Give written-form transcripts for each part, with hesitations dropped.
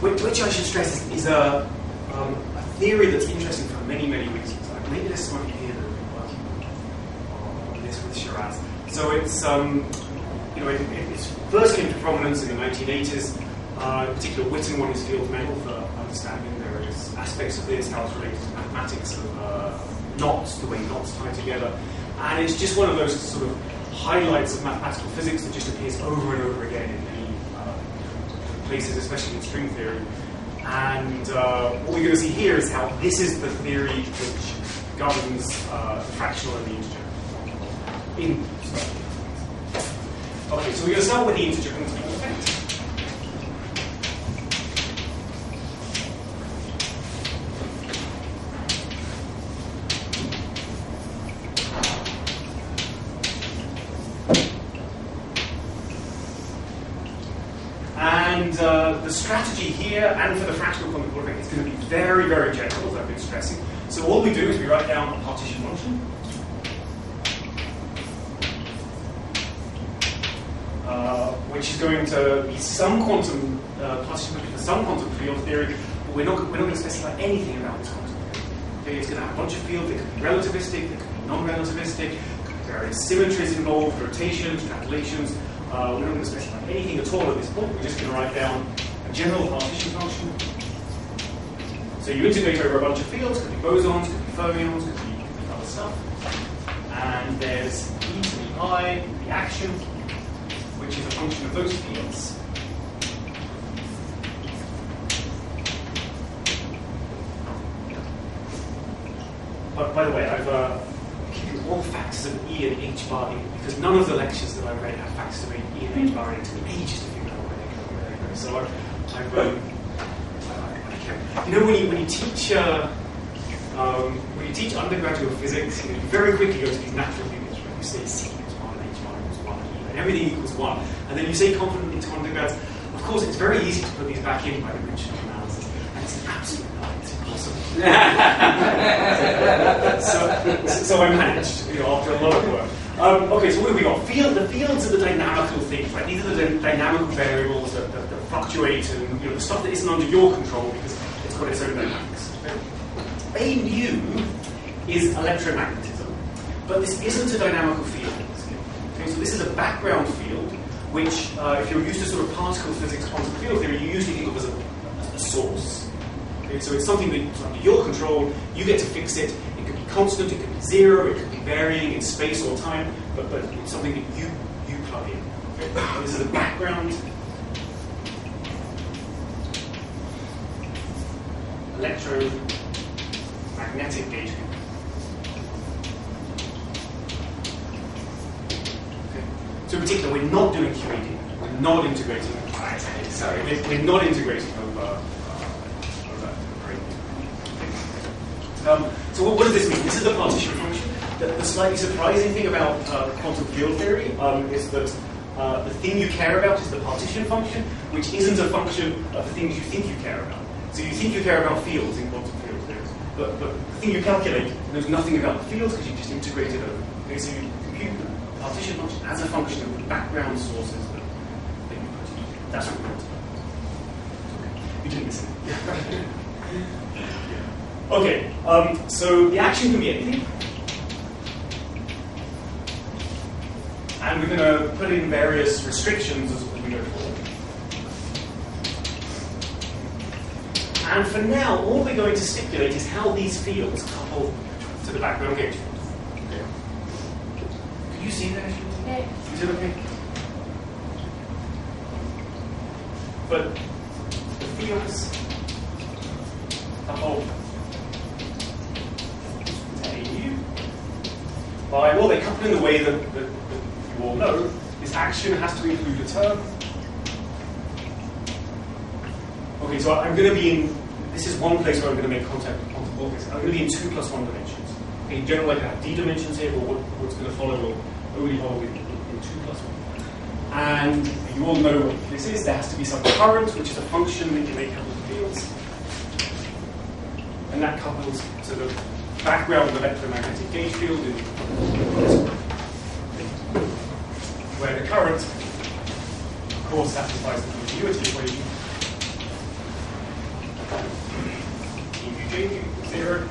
which I should stress is a theory that's interesting for many, many reasons. Maybe there's someone here that have been working on this with Shiraz. So it's, it first came to prominence in the 1980s. In particular, Witten won his field medal for understanding various aspects of this, how it's related to mathematics of knots, the way knots tie together. And it's just one of those sort of highlights of mathematical physics that just appears over and over again in many places, especially in string theory. And what we're going to see here is how this is the theory which governs the fractional and the integer. Okay, so we're going to start with the integer continuum effect. And the strategy here and for the fractional continuum effect is going to be very, very general, as I've been stressing. So all we do is we write down a partition function. Which is going to be some quantum partition function for some quantum field theory, but we're not going to specify anything about this quantum field. Okay, it's going to have a bunch of fields. They could be relativistic, they could be non-relativistic, could be various symmetries involved, rotations, translations. We're not going to specify anything at all at this point. We're just going to write down a general partition function. So you integrate over a bunch of fields, could be bosons, could be fermions, could be other stuff. And there's e to the I, the action, which is a function of those fields. But by the way, I've given all factors of E and H bar in, because none of the lectures that I've read have factors of E and H bar in. It took me ages to figure out where they go. So when you teach undergraduate physics, you very quickly go to these natural units, right? You say C equals 1, H bar equals 1, and everything equals 1. And then you say confidently to undergrads, of course, it's very easy to put these back in by dimensional analysis, and it's absolutely not. It's impossible. so I managed, after a lot of work. Okay, so what have we got? The fields are the dynamical things, right? These are the dynamical variables that fluctuate, and the stuff that isn't under your control because it's got its own dynamics. A nu is electromagnetism, but this isn't a dynamical field. Okay, so this is a background field, which, if you're used to sort of particle physics, quantum field theory, you usually think of as a source. Okay, so it's something that's under your control. You get to fix it. It could be constant, it could be zero, it could be varying in space or time, but it's something that you plug in. Okay? This is a background electromagnetic gauge field. Okay. So in particular, we're not doing QHE. We're not integrating. Sorry, we're not integrating over. So what does this mean? This is the partition function. The slightly surprising thing about quantum field theory is that the thing you care about is the partition function, which isn't a function of the things you think you care about. So you think you care about fields in quantum field theory, but the thing you calculate knows nothing about the fields because you just integrate it over. Okay, so you compute the partition function as a function of the background sources that you put in. That's what we want to know. Okay. You didn't miss it. Okay, so the action can be anything. And we're going to put in various restrictions as we go forward. And for now, all we're going to stipulate is how these fields couple to the background gauge field. Okay. Can you see that? Okay. Is it okay? But the fields couple well, they couple in the way that you all know. This action has to include a term. Okay, so I'm going to be in, this is one place where I'm going to make contact with quantum voltages. I'm going to be in 2 + 1 dimensions. Okay, in general, I can have d dimensions here, but what's going to follow will only hold in 2 + 1. And you all know what this is. There has to be some current, which is a function that you make couple the fields. And that couples to the background electromagnetic gauge field in where the current, of course, satisfies the continuity equation. 0.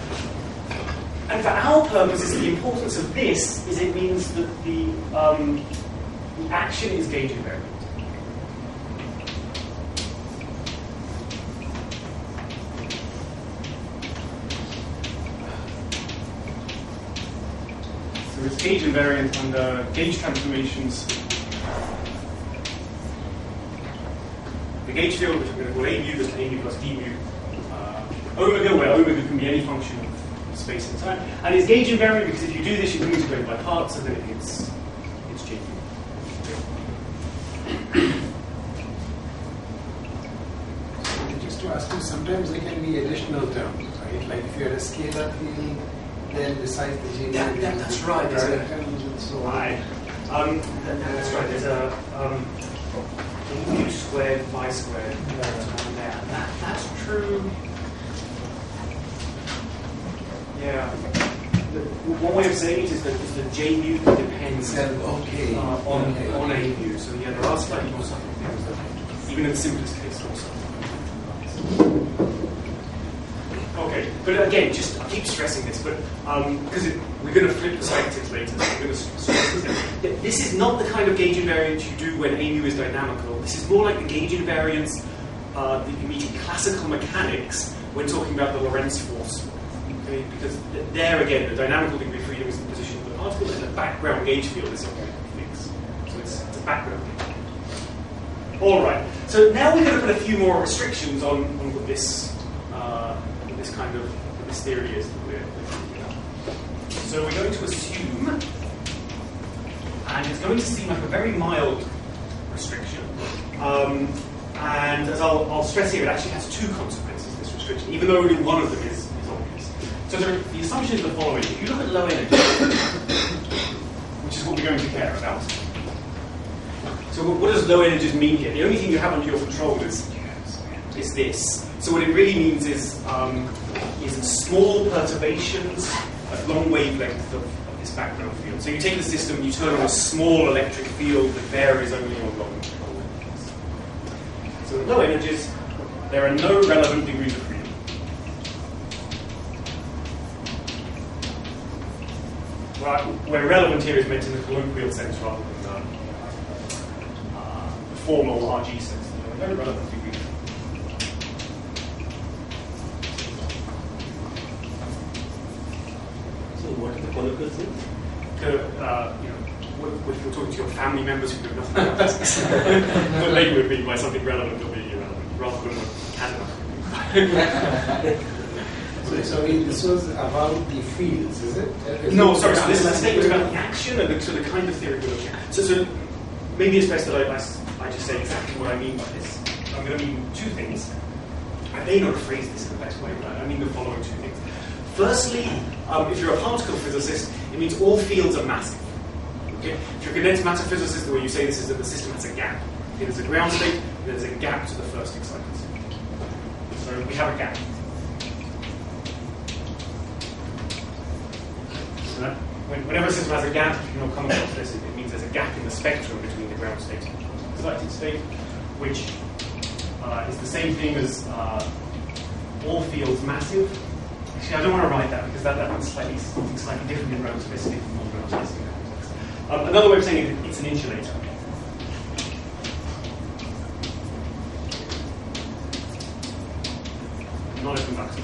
And for our purposes, the importance of this is it means that the action is gauge invariant. So it's gauge invariant under gauge transformations. The gauge field, which we're going to call A mu, goes to A mu plus D mu omega, where omega can be any function of space and time. And it's gauge invariant because if you do this, you can integrate by parts, and then it's J mu. Just to ask you, sometimes there can be additional terms, right? Like if you had a scalar field, then besides the J mu, that's right. terms and so on. Right. That's right. There's a mu squared, phi squared on there. That's true. Yeah. One way of saying it is that the J mu depends on A mu. So yeah, there are slightly more subtle things that, even in the simplest case, also. Okay, but again, just I keep stressing this, but because we're going to flip perspectives later, so we're going to stress this. This is not the kind of gauge invariance you do when A mu is dynamical. This is more like the gauge invariance that you meet in classical mechanics when talking about the Lorentz force. Okay, because there again, the dynamical degree of freedom is the position of the particle, and the background gauge field is something fixed. So it's a background thing. All right. So now we're going to put a few more restrictions on what this kind of this theory is that we're thinking about. So we're going to assume, and it's going to seem like a very mild restriction, and as I'll stress here, it actually has two consequences. This restriction, even though only one of them is obvious. So the assumption is the following: if you look at low energy, which is what we're going to care about. So what does low energies mean here? The only thing you have under your control is this. So what it really means is small perturbations at long wavelength of this background field. So you take the system, you turn on a small electric field that varies only on long wavelengths. So at low energies, there are no relevant degrees of freedom. Right, where relevant here is meant in the colloquial sense rather than the formal RG sense. There are no relevant degrees. What is the colloquial sense? If you're talking to your family members who know nothing about this, what they would mean by something relevant or being irrelevant, rather than what So this was about the fields, is it? No, sorry, so this is a statement about the action and the kind of theory we're looking at. So maybe it's best that I just say exactly what I mean by this. I'm going to mean two things. I may not phrase this in the best way, but I mean the following two things. Firstly, if you're a particle physicist, it means all fields are massive. Okay? If you're a condensed matter physicist, the way you say this is that the system has a gap. Okay, there's a ground state, and there's a gap to the first excitance. So we have a gap. So that, whenever a system has a gap, if you don't come across this, it means there's a gap in the spectrum between the ground state and the excited state, which is the same thing as all fields massive. Actually, I don't want to write that because that means something slightly different in relativistic and non-relativistic context. Another way of saying it, it's an insulator. Not a conductor.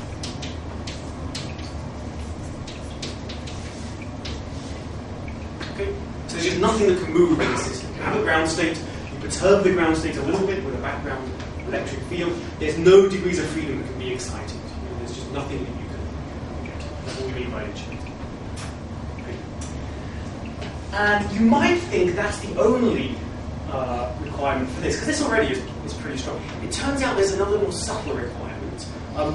Okay, so there's just nothing that can move in the system. You have a ground state, you perturb the ground state a little bit with a background electric field. There's no degrees of freedom that can be excited. There's just nothing that you can get. That's what we mean by insulator. Okay. And you might think that's the only requirement for this, because this already is pretty strong. It turns out there's another more subtle requirement,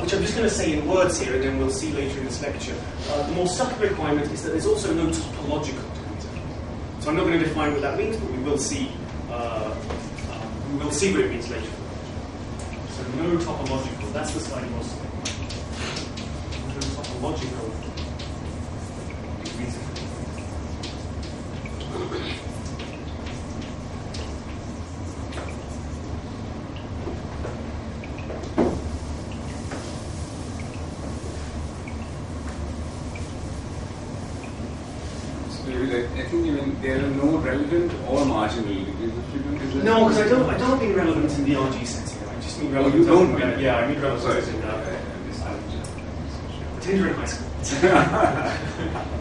which I'm just going to say in words here, and then we'll see later in this lecture. The more subtle requirement is that there's also no topological degrees of freedom. So I'm not going to define what that means, but we will see. What it means later. So no topological. That's the slightly more subtle. No topological degrees of freedom. I think even there are no relevant or marginal degrees of freedom. Is that No, because I don't mean relevance in the RG sense here. I just mean relevance. you don't mean it. Yeah, I mean relevance Sorry. as in Tinder in high school.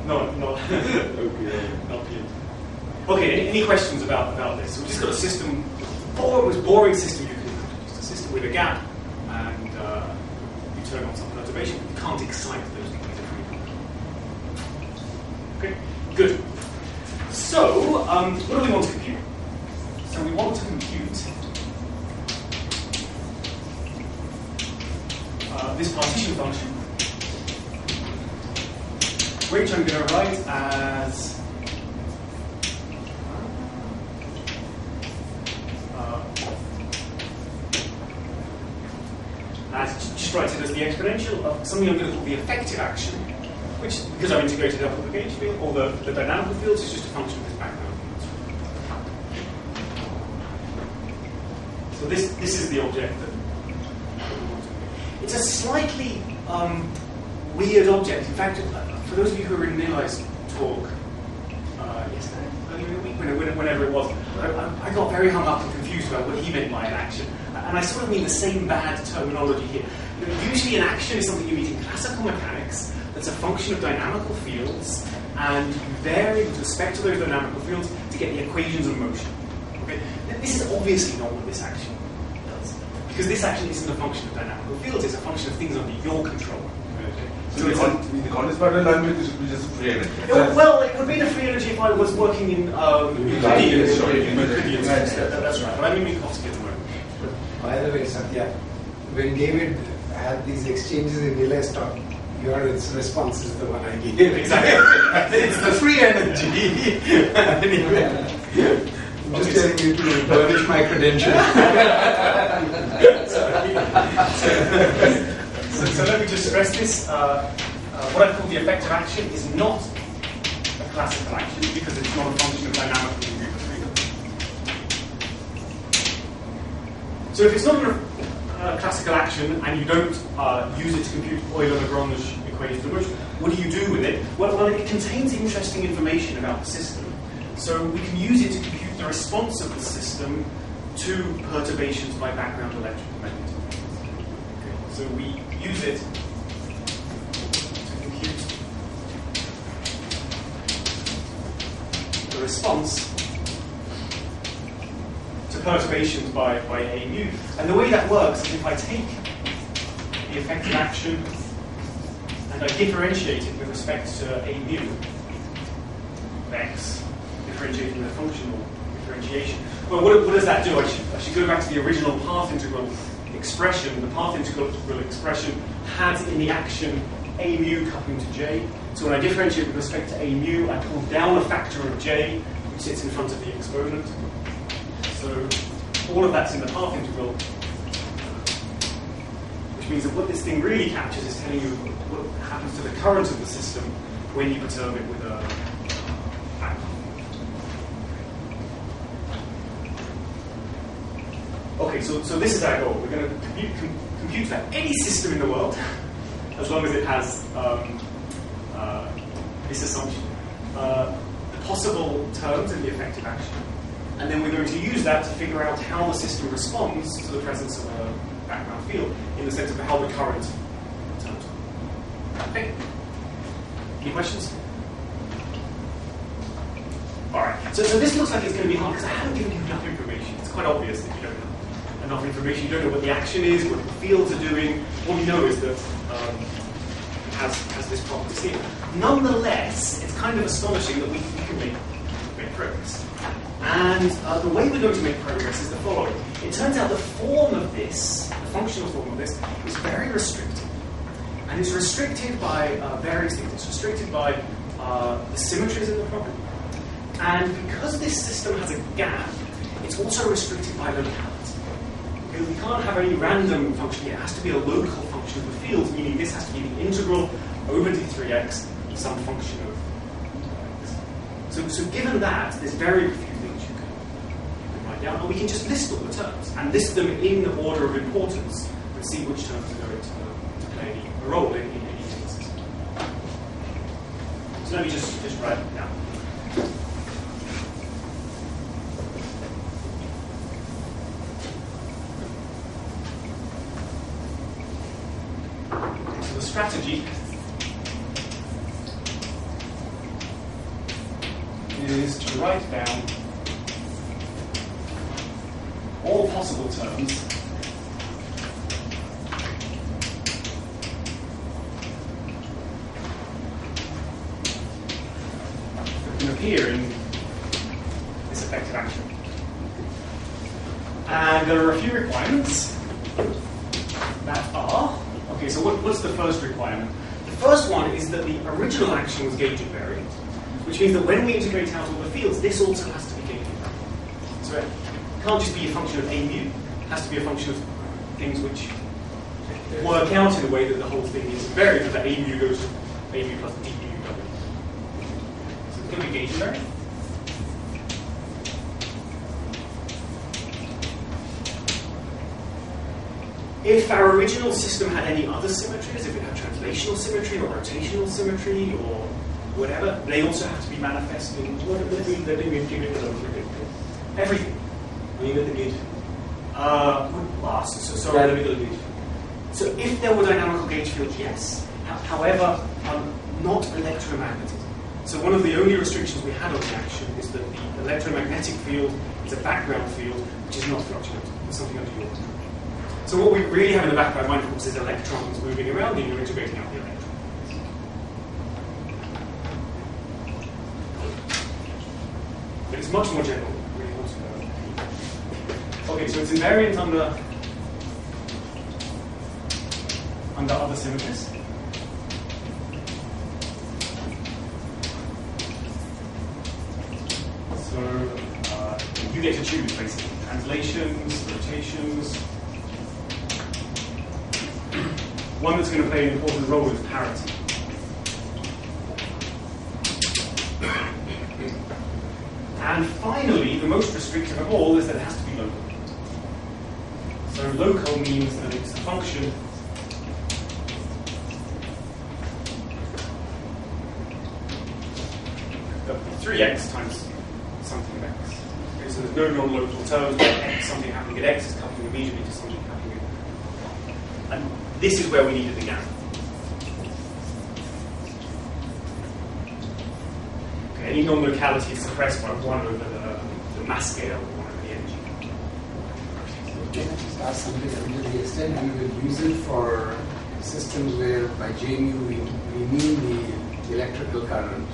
no, Okay. not PhD. Okay, any questions about this? So we've just got a system, most boring system you can imagine. Just a system with a gap, and you turn on some perturbation. You can't excite those degrees of freedom. Okay, good. So, what do we want to compute? So we want to compute this partition function, which I'm going to write as just write it as the exponential of something I'm going to call the effective action, which, because I've integrated up with the gauge field, or the dynamical fields, is just a function of this background field. So this is the object that we want to make. It's a slightly weird object. In fact, for those of you who were in Nilai's talk yesterday, earlier in the week, whenever it was, I got very hung up and confused about what he meant by an action. And I sort of mean the same bad terminology here. Usually an action is something you meet in classical mechanics that's a function of dynamical fields, and you vary with respect to those dynamical fields to get the equations of motion. Okay? This is obviously not what this action does, because this action isn't a function of dynamical fields, it's a function of things under your control. So the corresponding language should be just free energy. Well, it would be the free energy if I was working in Euclidean. That's right, but I mean Minkowski at the moment. By the way, Satya, when David had these exchanges in Nilai's talk, your response is the one I gave. Exactly. It's the free energy. Anyway, I'm just telling you to burnish my credentials. So let me just stress this. What I call the effective action is not a classical action because it's not a function of dynamical degree of freedom. So if it's not a classical action and you don't use it to compute Euler-Lagrange equations of motion, what do you do with it? Well, it contains interesting information about the system. So we can use it to compute the response of the system to perturbations by background electrical magnetism. Okay. So we use it to compute the response to perturbations by A mu. And the way that works is if I take the effective action and I differentiate it with respect to A mu of x, differentiating the functional differentiation. Well, what does that do? I should go back to the original path integral expression. The path integral expression has in the action A mu coupling to J. So when I differentiate with respect to A mu, I pull down a factor of J, which sits in front of the exponent. So all of that's in the path integral, which means that what this thing really captures is telling you what happens to the current of the system when you perturb it with a factor. Okay, so this is our goal. We're going to compute for any system in the world, as long as it has this assumption, the possible terms in the effective action. And then we're going to use that to figure out how the system responds to the presence of a background field, in the sense of how the current turns. Okay. Any questions? All right. So this looks like it's going to be hard because I haven't given you enough information. It's quite obvious that you don't have enough information. You don't know what the action is, what the fields are doing. All you know is that it has this property here. Nonetheless, it's kind of astonishing that we can make progress. And the way we're going to make progress is the following. It turns out the form of this, the functional form of this, is very restricted. And it's restricted by various things. It's restricted by the symmetries in the problem. And because this system has a gap, it's also restricted by locality. Okay, we can't have any random function here. It has to be a local function of the field, meaning this has to be the integral over d3x, some function of x. So given that, there's very few things you can write down, and we can just list all the terms, and list them in order of importance, and see which terms are going to play a role in any cases. So let me just write it down. the strategy is to write down all possible terms that can appear in this effective action. And there are a few requirements that are, okay, so what's the first requirement? The first one is that the original action was gauge invariant, which means that when we integrate out all the fields, this also has to be gauge invariant. So it can't just be a function of a mu, it has to be a function of things which work out in a way that the whole thing is invariant, that a mu goes to a mu plus d mu w. So it's going to be gauge invariant. If our original system had any other symmetries, if it had translational symmetry or rotational symmetry or whatever, they also have to be manifest in What does it mean that you integrate the logic? everything. Meaning the gauge. So Dynamical gauge. So if there were dynamical gauge fields, yes. However, not electromagnetism. So one of the only restrictions we had on the action is that the electromagnetic field is a background field which is not fluctuating. It's something under your control. So what we really have in the background mind, of course, is electrons moving around and you're integrating out the electrons. But it's much more general. We really want to know. Okay, so it's invariant under other symmetries. So you get to choose basically translations, rotations. One that's going to play an important role is parity. And finally, the most restrictive of all is that it has to be local. So local means that it's a function of 3x times something of x. Okay, so there's no non-local terms, but x, something happening at x is coupling immediately to something happening at. And this is where we needed the gap. Okay, any non-locality is suppressed by 1 over the mass scale, or 1 over the energy. Can I just ask something? To the extent we will use it for systems where by J mu we mean the electrical current,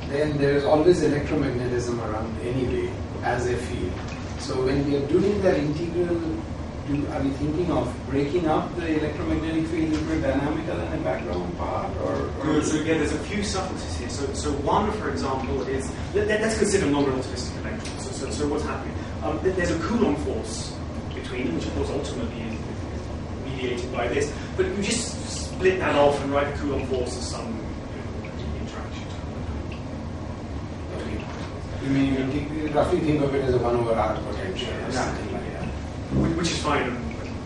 then there is always electromagnetism around anyway as a field. So when we are doing that integral, are we thinking of breaking up the electromagnetic field into a dynamical and a background part? Good. So again, there's a few subtleties here. So one, for example, is let's consider non-relativistic electrons. So what's happening? There's a Coulomb force between them, which of course ultimately is mediated by this. But you just split that off and write a Coulomb force as some interaction. You mean you roughly think of it as a 1 over R potential or something like that? Which is fine and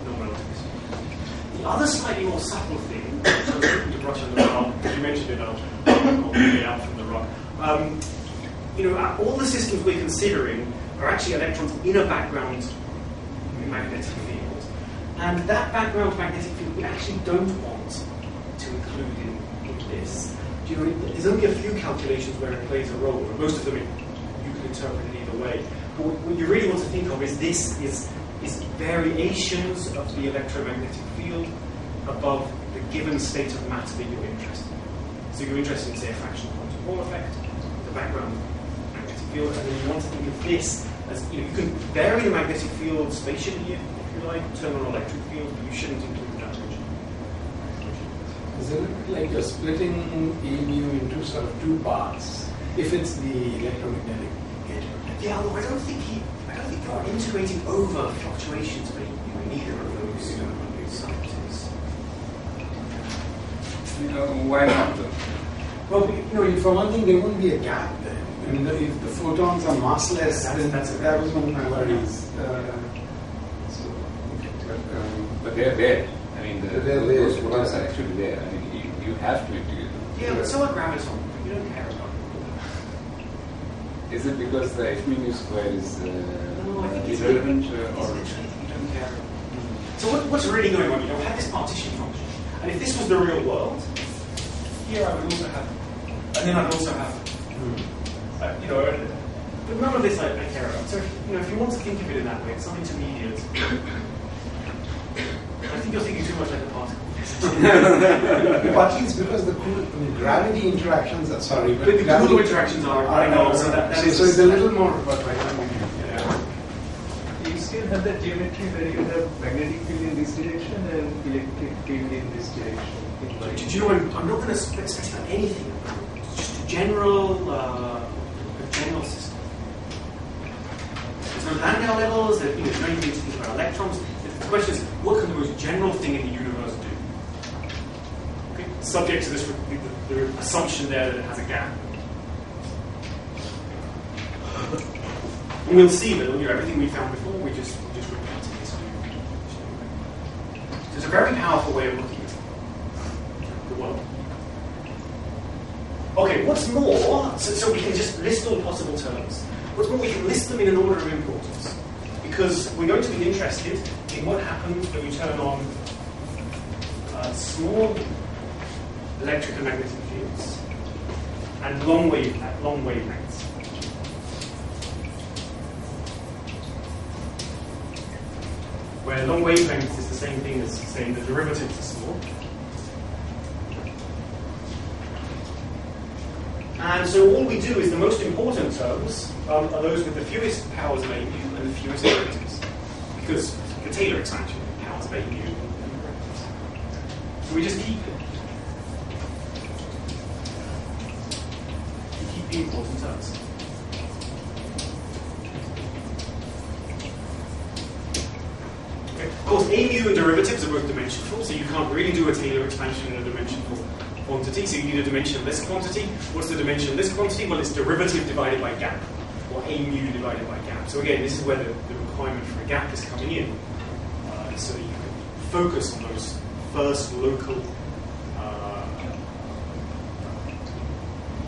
non-relativistic. The other slightly more subtle thing, so you brush on the rug, because you mentioned it, I'll get it out from the rug. All the systems we're considering are actually electrons in a background magnetic field. And that background magnetic field we actually don't want to include in this. There's only a few calculations where it plays a role, but most of them you can interpret it either way. But what you really want to think of is this is variations of the electromagnetic field above the given state of matter that you're interested in. So you're interested in, say, a fractional quantum Hall effect, the background magnetic field, and then you want to think of this as, you can vary the magnetic field spatially, if you like, turn on electric field, but you shouldn't include that original. Is it like you're splitting A mu into sort of two parts, if it's the electromagnetic gauge? Yeah, although I don't think you're integrating over fluctuations, but in either of those subtleties. Why not though? Well, for one thing, there won't be a gap there. I mean, if the photons are massless, then that was one of my worries. But they're there. I mean, They're there. those photons are actually there. I mean, you have to integrate them. Yeah, but so are gravitons. You don't care about it. Is it because the H mu square is No, I think irrelevant it's or? literally you don't care. So what's really going on? We have this partition function. And if this was the real world, here I would also have, and then I'd also have, but none of this I care about. So, if you want to think of it in that way, it's some intermediate. I think you're thinking too much like a particle. Partly it's because the gravity interactions are, sorry, but the Coulomb interactions are, I know, so that is... So it's a little more, but right now you still have that geometry where you have magnetic field in this direction and electric field in this direction. Do you know, I'm not going to specify anything. It's just a general system. There's no Landau levels, there's no anything to think about electrons. The question is, what can the most general thing in the universe do? Okay? Subject to this, the assumption there that it has a gap. And we'll see that everything we found before, we just repeat it. So it's a very powerful way of looking at the world. Okay, what's more, so we can just list all possible terms. What's more, we can list them in an order of importance. Because we're going to be interested in what happens when you turn on small electric and magnetic fields and long wavelengths. Where long wavelengths is the same thing as saying the derivatives are small. And so all we do is the most important terms are those with the fewest powers of A mu and the fewest derivatives. Because the Taylor expansion powers of A mu. So we just keep it. We keep the important terms. Okay. Of course, A mu and derivatives are both dimensional, so you can't really do a Taylor expansion in a dimensional quantity, so you need a dimensionless quantity. What's the dimensionless quantity? Well, it's derivative divided by gap, or A mu divided by gap. So again, this is where the requirement for a gap is coming in, so that you can focus on those first local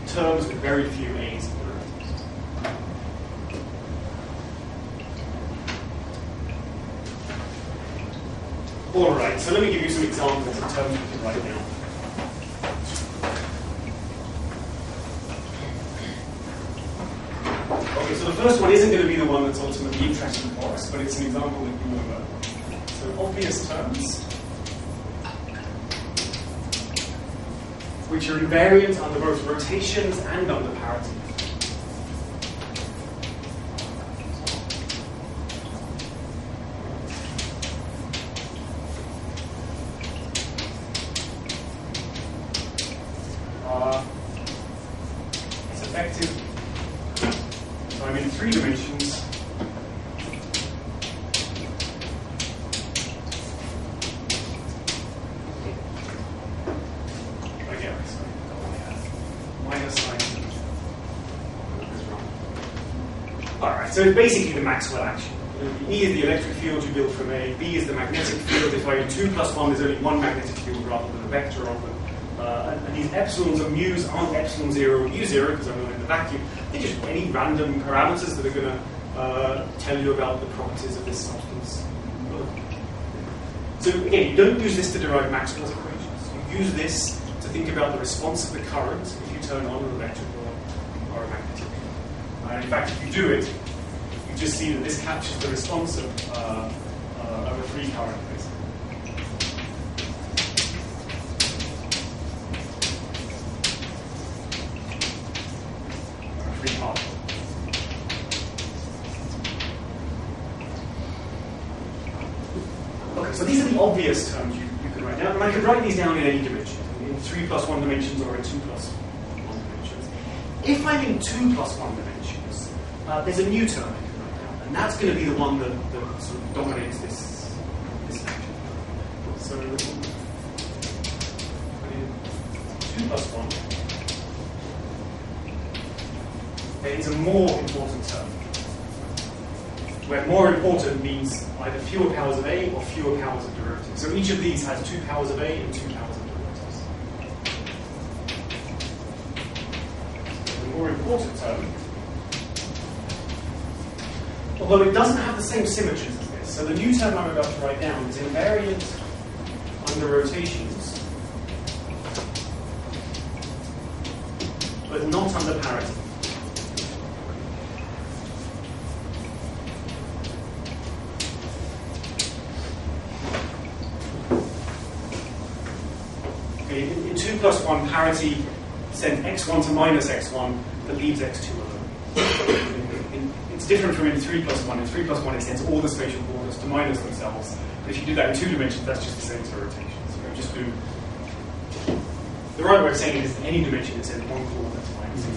terms with very few A's and derivatives. All right, so let me give you some examples of terms we can write down. Okay, so the first one isn't going to be the one that's ultimately interesting for us, but it's an example that you will know. So obvious terms, which are invariant under both rotations and under parity. It's effective. So I'm in 3 dimensions. Again, sorry, minus sign. Alright, so it's basically the Maxwell action. E is the electric field you build from A, B is the magnetic field. If I do 2 plus 1, there's only one magnetic field rather than a vector of them. And these epsilons and mu's aren't epsilon 0 or mu 0 because I'm not in the vacuum. They're just any random parameters that are going to tell you about the properties of this substance. So again, you don't use this to derive Maxwell's equations. You use this to think about the response of the current if you turn on an electric or a magnetic field. And in fact, if you do it, you just see that this captures the response of a free current, basically. Okay, so these are the obvious terms you could write down, and I could write these down in any dimension, in 3 plus 1 dimensions or in 2 plus 1 dimensions. If I'm in 2 plus 1 dimensions, there's a new term I can write down, and that's going to be the one that sort of dominates this section. So, in 2 plus 1, it's a more important term, where more important means either fewer powers of A or fewer powers of derivatives. So each of these has 2 powers of A and 2 powers of derivatives. The more important term, although it doesn't have the same symmetries as this. So the new term I'm about to write down is invariant under rotations but not under parity. Okay, in 2 plus 1 parity, send x1 to minus x1, but leaves x2 alone. It's different from in 3 plus 1. In 3 plus 1, it sends all the spatial coordinates to minus themselves. But if you do that in 2 dimensions, that's just the same as a rotation. So you just do. The right way of saying it is any dimension, it sends one coordinate to minus x.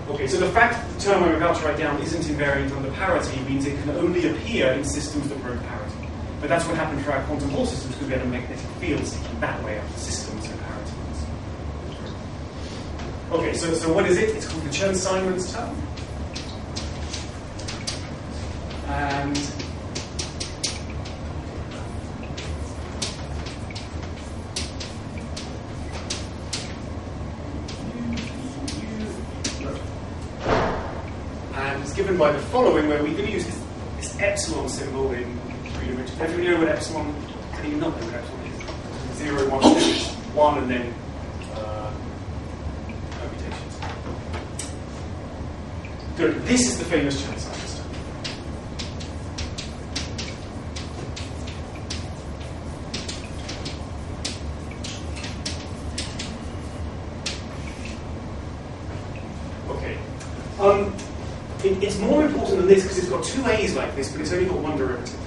Okay, so the fact that the term I'm about to write down isn't invariant under parity means it can only appear in systems that broke parity. But that's what happened for our quantum Hall systems, because we had a magnetic field sticking that way up the systems in parity. Okay, so what is it? It's called the Chern-Simons term. And it's given by the following, where we can use this epsilon symbol in 3 dimensions. Everybody know what epsilon? Can you not know what epsilon is? 0, 1, 2, 1, and then permutations. Good. This is the famous Chern-Simons term. Okay. It's more important than this because it's got 2 A's like this, but it's only got 1 derivative.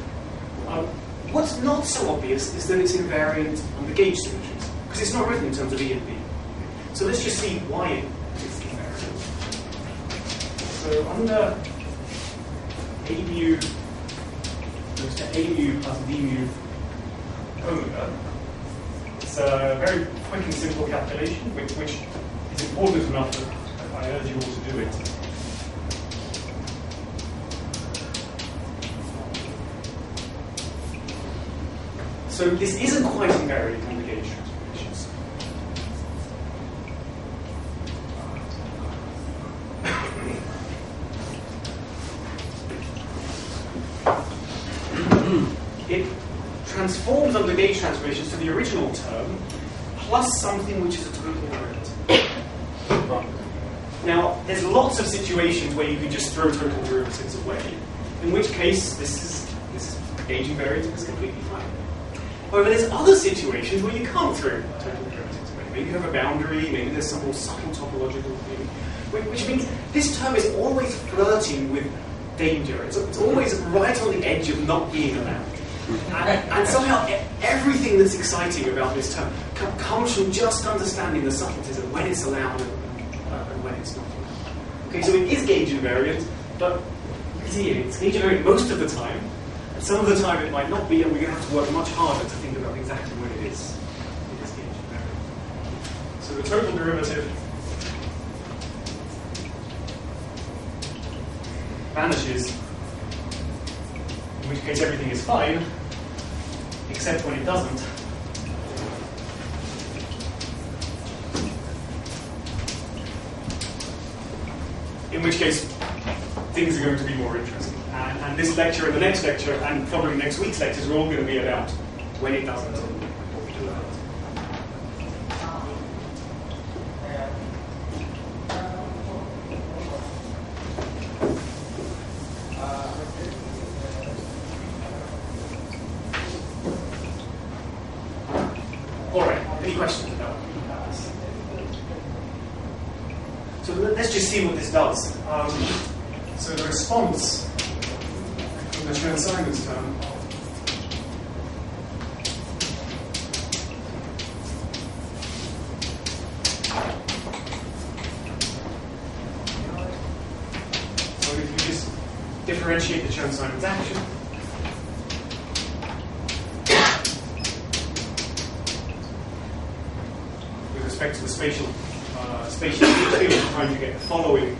What's not so obvious is that it's invariant under gauge symmetries, because it's not written in terms of E and B. So let's just see why it's invariant. So under A mu goes to A mu plus B mu omega, it's a very quick and simple calculation, which is important enough that I urge you all to do it. So this isn't quite invariant under gauge transformations. It transforms under gauge transformations to the original term plus something which is a total derivative. Now, there's lots of situations where you can just throw total derivatives away, in which case this is gauge invariant is completely fine. However, there's other situations where you can't throw total derivatives away. Maybe you have a boundary, maybe there's some more subtle topological thing, which means this term is always flirting with danger. It's always right on the edge of not being allowed. And somehow everything that's exciting about this term comes from just understanding the subtleties of when it's allowed and when it's not allowed. Okay, so it is gauge invariant, but it's gauge invariant most of the time. Some of the time it might not be, and we're going to have to work much harder to think about exactly when it is. It is gauge invariant. So the total derivative vanishes, in which case everything is fine, except when it doesn't. In which case, things are going to be more interesting. And this lecture and the next lecture, and probably next week's lectures, are all going to be about when it doesn't and what we do about it. All right, any questions about this? So let's just see what this does. So the response from the Chern-Simons term so if you just differentiate the Chern-Simons action, with respect to the spatial field, you're trying to get the following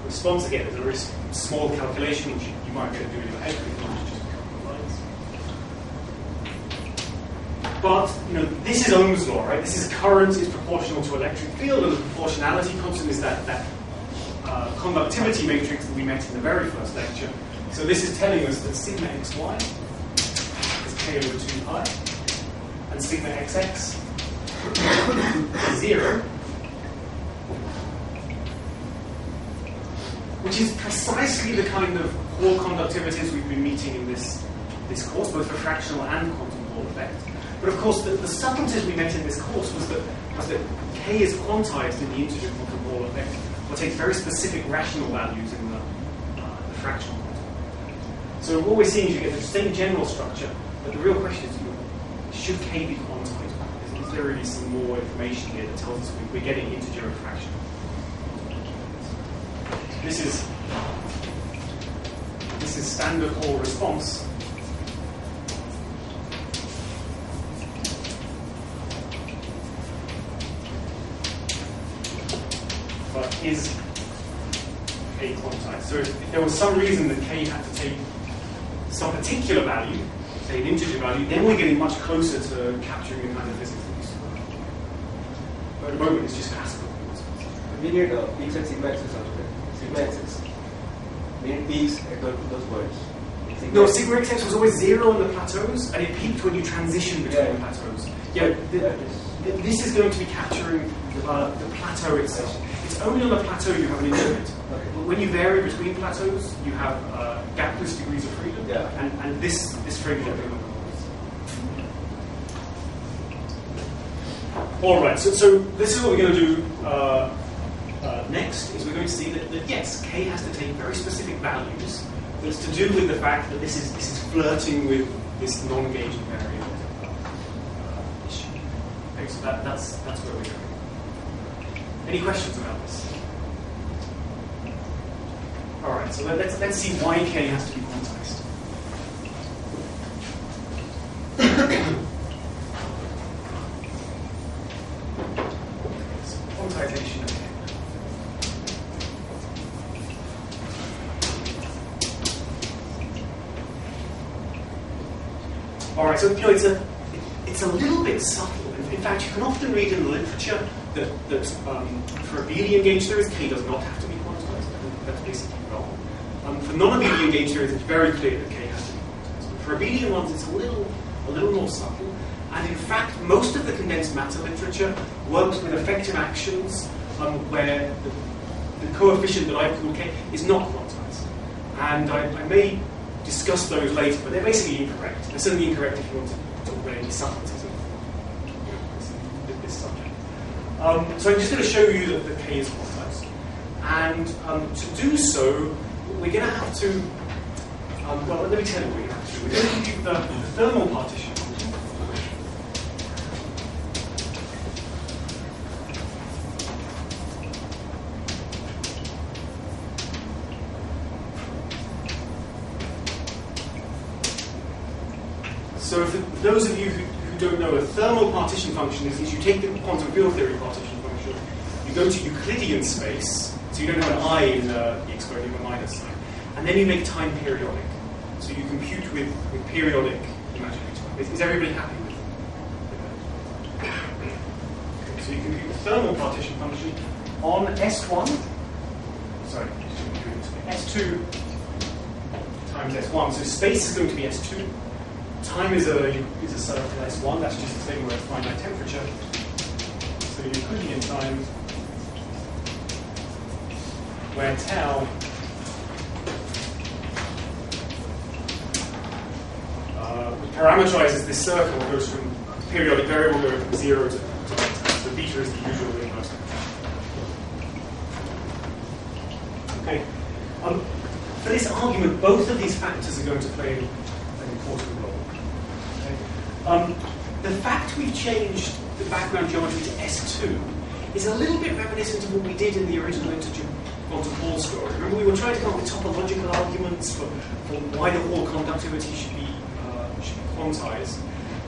response. Again, there's a very small calculation which you might be able to do in your head, but it's not just a couple of lines. But this is Ohm's law, right? This is current is proportional to electric field, and the proportionality constant is that conductivity matrix that we met in the very first lecture. So this is telling us that sigma xy is k over 2 pi, and sigma xx is 0, which is precisely the kind of Hall conductivities we've been meeting in this course, both for fractional and quantum Hall effect. But of course, the subtleties we met in this course was that k is quantized in the integer quantum Hall effect, or takes very specific rational values in the fractional quantum. So what we're seeing is you get the same general structure, but the real question is, should k be quantized? Is there really some more information here that tells us we're getting integer and fractional? This is standard Hall response. But is k quantized? So if there was some reason that k had to take some particular value, say an integer value, then we're getting much closer to capturing the kind of physics that we saw. But at the moment, it's just classical. We need peaks at sigma axis also. Sigma axis. We need peaks at those points. No, sigma xx was always 0 on the plateaus, and it peaked when you transition between the plateaus. Yeah, this is going to be capturing the plateau itself. It's only on the plateau you have an increment. Okay. When you vary between plateaus, you have gapless degrees of freedom, and this frame is everything. All right, so this is what we're going to do next, is we're going to see that yes, k has to take very specific values. It's to do with the fact that this is flirting with this non-gauging variable issue. Okay, so that's where we're going. Any questions about this? All right, so let's see why k has to be quantized. So quantization of k. All right, so it's a little bit subtle. In fact, you can often read in the literature that for abelian gauge theories, k does not have to be quantized. That's basically wrong. For non-abelian gauge theories, it's very clear that k has to be quantized. But for abelian ones, it's a little more subtle. And in fact, most of the condensed matter literature works with effective actions where the coefficient that I've called k is not quantized. And I may discuss those later, but they're basically incorrect. They're certainly incorrect if you want to talk about any subtleties of this subject. So I'm just going to show you that the k is quantized. And to do so, we're going to have to, well, let me tell you what we're going to have to do. We're going to compute the thermal partition. So for those of you who don't know, a thermal partition function is you take the quantum field theory partition function, you go to Euclidean space, so you don't have an I in the exponent, you have a minus sign, and then you make time periodic. So you compute with periodic imaginary time. Is everybody happy with that? Okay, so you compute the thermal partition function on S1, sorry, S2 times S1, so space is going to be S2. Time is a circle S1, that's just the same where it's finite temperature. So Euclidean time, where tau parameterizes this circle, goes from periodic variable going from 0 to beta. So beta is the usual inverse. Okay. For this argument, both of these factors are going to play an important role. The fact we've changed the background geometry to S2 is a little bit reminiscent of what we did in the original integer quantum Hall story. Remember, we were trying to come up with topological arguments for why the Hall conductivity should be quantized.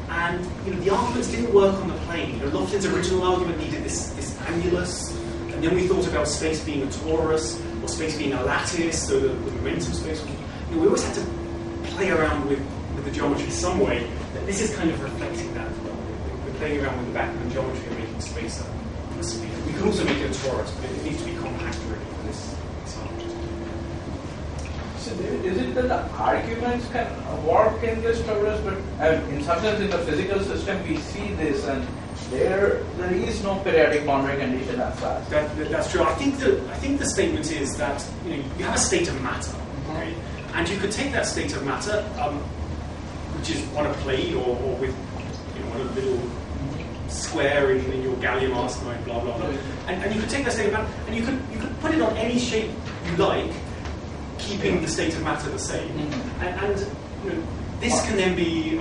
And the arguments didn't work on the plane. Lofton's original argument needed this annulus, and then we thought about space being a torus, or space being a lattice, so the momentum space was... we always had to play around with the geometry some way. This is kind of reflecting that as well. We're playing around with the background geometry and making space a sphere. We could also make it a torus, but it needs to be compact really for this argument. So is it that the arguments can work in this torus, but in some sense in the physical system we see this, and there is no periodic boundary condition as such. That's true. I think the statement is that you have a state of matter, right? And you could take that state of matter, which is on a plate or with on a little square in your gallium arsenide, blah blah blah, and you could take that state of matter and you could put it on any shape you like, keeping the state of matter the same. And this can then be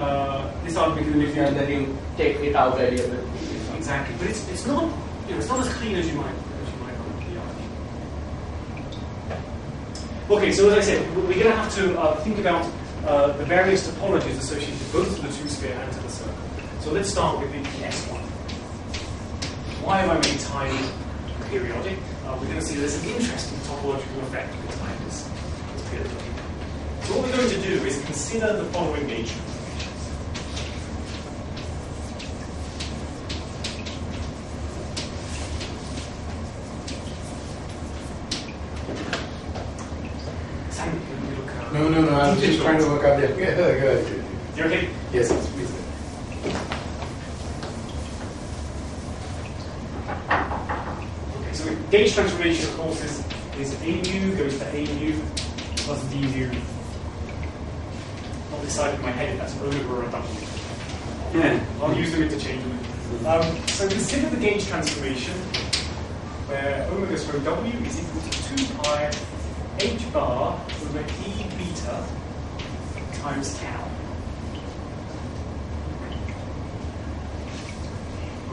this argument can be and then you take it out a little bit. Exactly, but it's not it's not as clean as you might argue. Okay, so as I said, we're going to have to think about the various topologies associated both to the two-sphere and to the circle. So let's start with the S1. Why am I making time periodic? We're going to see there's an interesting topological effect of time is periodic. So what we're going to do is consider the following gauge transformations. No, I'm just trying to work out the. Good. You okay? Yes, please. Okay, so gauge transformation, of course, is A nu goes to A nu plus D nu. Not decided in my head if that's an omega or a W. I'll use them interchangeably. So consider the gauge transformation where omega squared W is equal to 2 pi h bar over E beta times tau.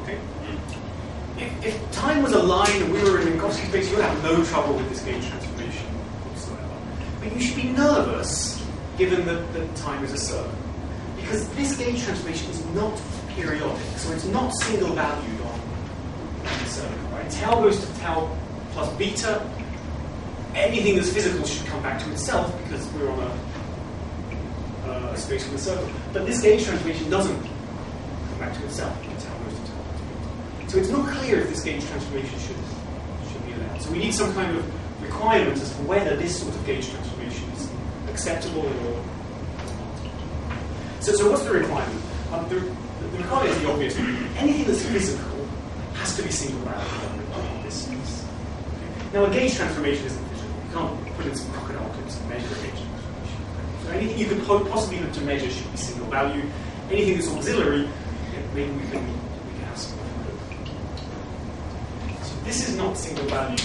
Okay? If time was a line and we were in Minkowski space, you would have no trouble with this gauge transformation whatsoever. But you should be nervous given that time is a circle. Because this gauge transformation is not periodic, so it's not single valued on the circle. Right? Tau goes to tau plus beta. Anything that's physical should come back to itself because we're on a space with a circle. But this gauge transformation doesn't come back to itself. Tau goes to tau. So it's not clear if this gauge transformation should be allowed. So we need some kind of requirement as to whether this sort of gauge transformation is acceptable or not. So what's the requirement? The requirement is the obvious one. Anything that's physical has to be single valued on this space. Now a gauge transformation isn't physical. You can't put in some crocodile clips and measure a gauge transformation. So anything you could possibly look to measure should be single value. Anything that's auxiliary, maybe we can have some. So this is not single value.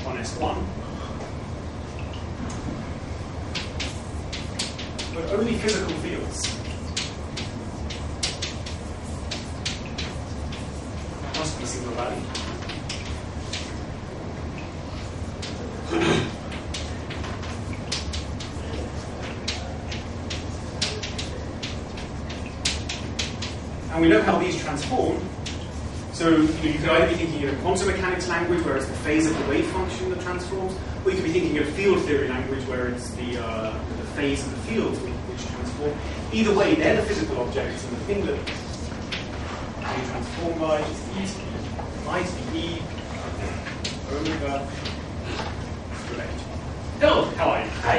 On S1. But only physical fields. Must be single value. And we know how these transform. So you could either be thinking in a quantum mechanics language where it's the phase of the wave function that transforms, or you could be thinking of field theory language where it's the phase of the fields which transform. Either way, they're the physical objects, and the thing that they transform by is I to the E omega relate. Hello, how are you? Hi.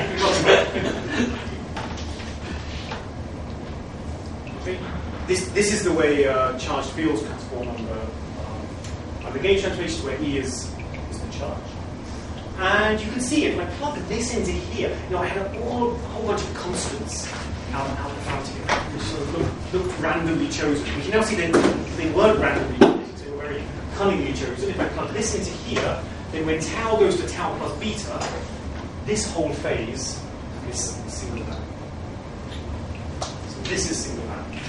Okay. This is the way charged fields transform on the gauge transformation where E is the charge. And you can see it, when I plug this into here, I had a whole bunch of constants out the front here, which sort of looked randomly chosen. We can now see they weren't randomly chosen, they were very cunningly chosen. If I plug this into here, then when tau goes to tau plus beta, this whole phase is single value. So this is single value.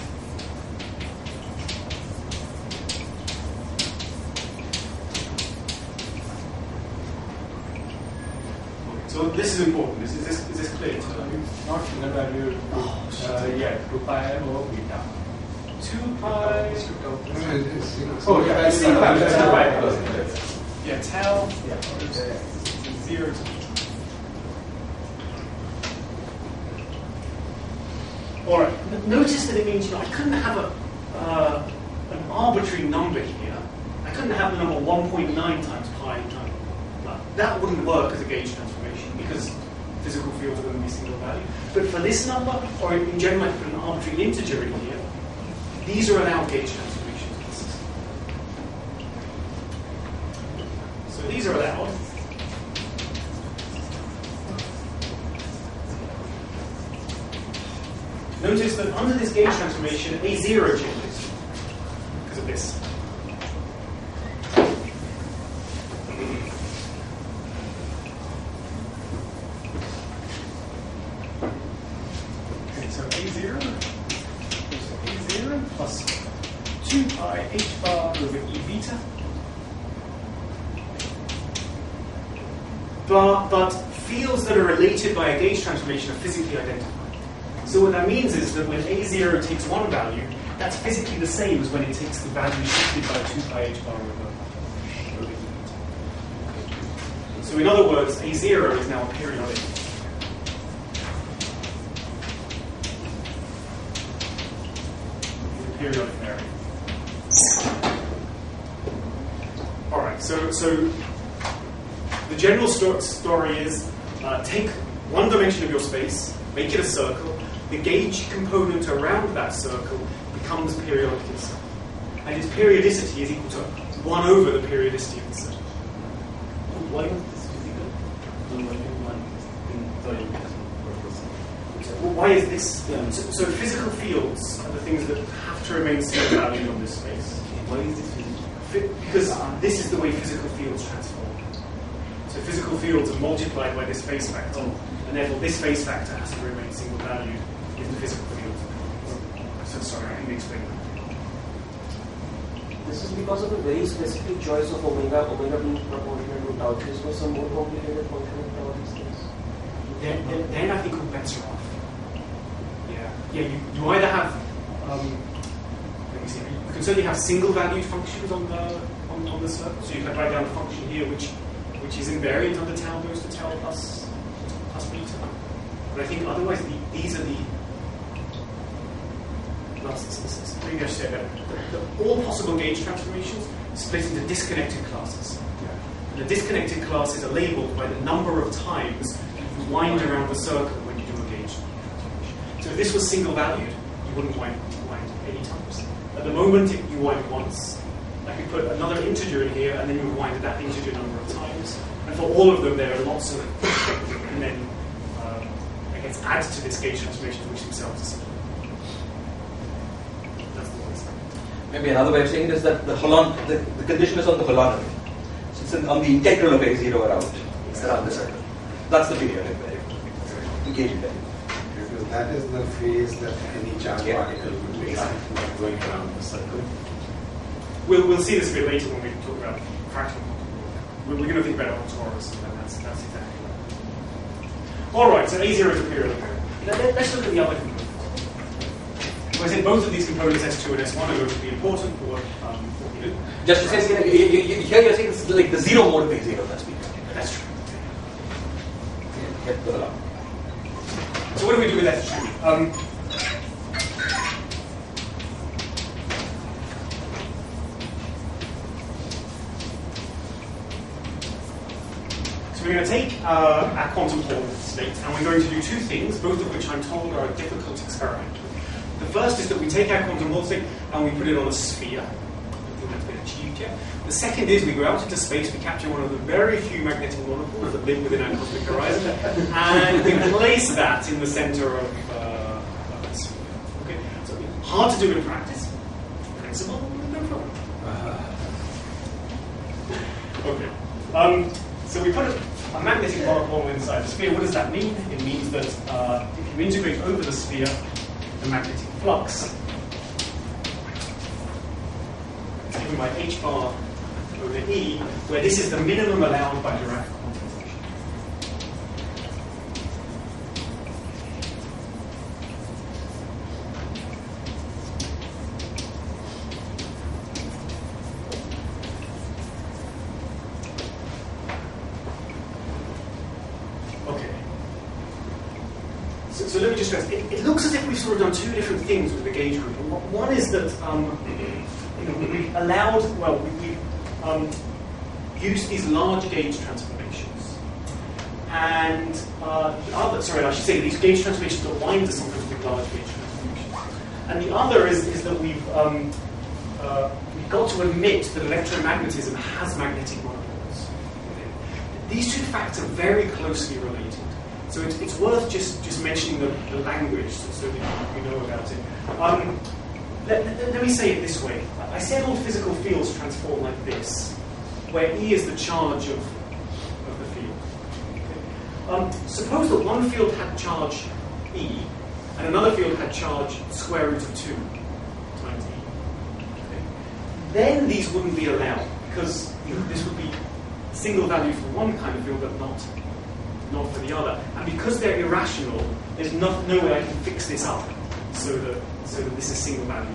So this is important. Is this clear? Not single value. 2 pi over beta. 2 pi. Oh, yeah, it's single value. That's right. Yeah. Tau. Yeah. 0 to. All right. Notice that it means I couldn't have a an arbitrary number here, I couldn't have the number 1.9 times pi times. That wouldn't work as a gauge transformation because physical fields are going to be single value. But for this number, or in general, I put an arbitrary integer in here, these are allowed gauge transformations. So these are allowed. Notice that under this gauge transformation, A0 changes because of this. Okay, so A0 plus 2 pi h bar over E beta. But fields that are related by a gauge transformation are physically identical. So what that means is that when A0 takes one value, that's physically the same as when it takes the value shifted by 2 pi h bar over E. So in other words, A0 is now a periodic. It's a periodic variable. All right. So the general story is take one dimension of your space, make it a circle. The gauge component around that circle becomes periodic itself. And its periodicity is equal to 1 over the periodicity of the circle. Why is this physical? Why is this? Yeah. So physical fields are the things that have to remain single valued on this space. Why is this physical? Because this is the way physical fields transform. So physical fields are multiplied by this phase factor. And therefore this phase factor has to remain single valued in the physical field. So sorry, I didn't explain that. This is because of a very specific choice of omega being proportional to tau. This was some more complicated function of tau these days. Then I think we're better off. Yeah. You either have let me see. You can certainly have single valued functions on the circle. So you can write down a function here which is invariant under tau goes to tau plus beta. But I think otherwise these are the maybe I should say better. All possible gauge transformations split into disconnected classes. And the disconnected classes are labeled by the number of times you wind around the circle when you do a gauge transformation. So if this was single valued, you wouldn't wind any times. At the moment, you wind once. I could put another integer in here, and then you would wind that integer number of times. And for all of them, there are lots of them. And then I guess add to this gauge transformation, which themselves are simple. That's the one step. Maybe another way of saying it is that the condition is on the holonomy. So it's on the integral of A0 around the circle. That's the periodic variable. The gauge variable. Because that is the phase that any charge particle would be going around the circle. We'll see this a bit later when we talk about fractal. We're going to think about it on torus, and that's exactly right. All right, so A0 is a periodic variable. Let's look at the other components. So I said both of these components, S2 and S1, are going to be important for what we do. Just to say, here you're saying it's like the zero mode of A0, that's me. That's true. Get the holonomy. So what do we do with S2? So we're going to take our quantum Hall state, and we're going to do two things, both of which I'm told are a difficult experiment. The first is that we take our quantum Hall state and we put it on a sphere. I don't think that's been achieved yet. The second is we go out into space, we capture one of the very few magnetic monopoles that live within our cosmic horizon, and we place that in the center of a sphere. Okay? So hard to do in practice. Principle, no problem. Okay. So we put a magnetic monopole inside the sphere. What does that mean? It means that if you integrate over the sphere, the magnetic flux is given by h bar over E, where this is the minimum allowed by Dirac quantization. So so let me just stress, it looks as if we've sort of done two different things with the gauge group. One is that we've allowed, we've used these large gauge transformations. And the other, I should say these gauge transformations that wind us sometimes with large gauge transformations. And the other is that we've got to admit that electromagnetism has magnetic monopoles. These two facts are very closely related. So it's worth just mentioning the language so that we know about it. Let me say it this way. I said all physical fields transform like this, where E is the charge of the field. Suppose that one field had charge E, and another field had charge square root of 2 times E. Okay. Then these wouldn't be allowed, because this would be single value for one kind of field, but not for the other. And because they're irrational, there's no way I can fix this up so that this is single value.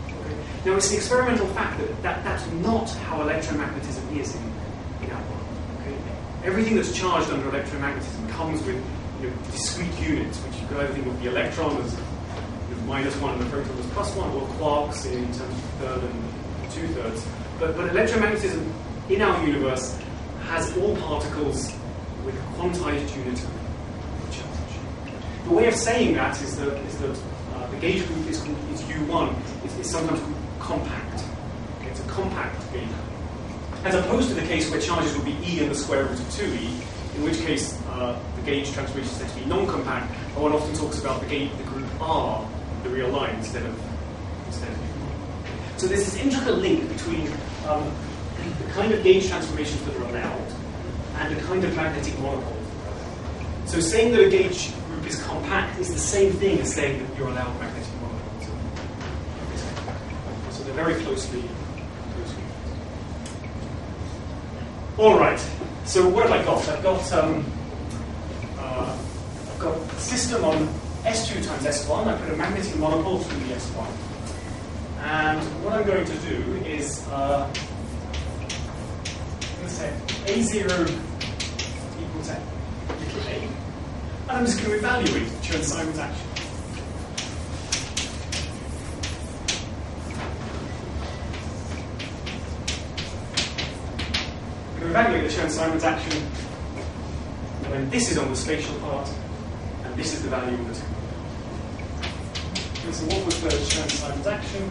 Okay. Now it's an experimental fact that that's not how electromagnetism is in our world. Okay. Everything that's charged under electromagnetism comes with discrete units, which you can either think of the electron as -1 and the proton as +1, or quarks in terms of third and 2/3. But electromagnetism in our universe has all particles with a quantized unit of charge. The way of saying that is that the gauge group is U1. It's sometimes called compact. Okay, it's a compact gauge group, as opposed to the case where charges would be E and the square root of 2E, in which case the gauge transformation is said to be non-compact. But one often talks about the group R, the real line, instead of U1. So there's this intricate link between the kind of gauge transformations that are allowed and a kind of magnetic monopole. So saying that a gauge group is compact is the same thing as saying that you're allowed magnetic monopoles. So they're very closely. All right. So what have I got? I've got a system on S2 times S1. I put a magnetic monopole through the S1. And what I'm going to do is say A0 equals little a, and I'm just going to evaluate Chern-Simons action. I'm going to evaluate the Chern-Simons action when this is on the spatial part, and this is the value of the 2. Okay, so what was the Chern-Simons action?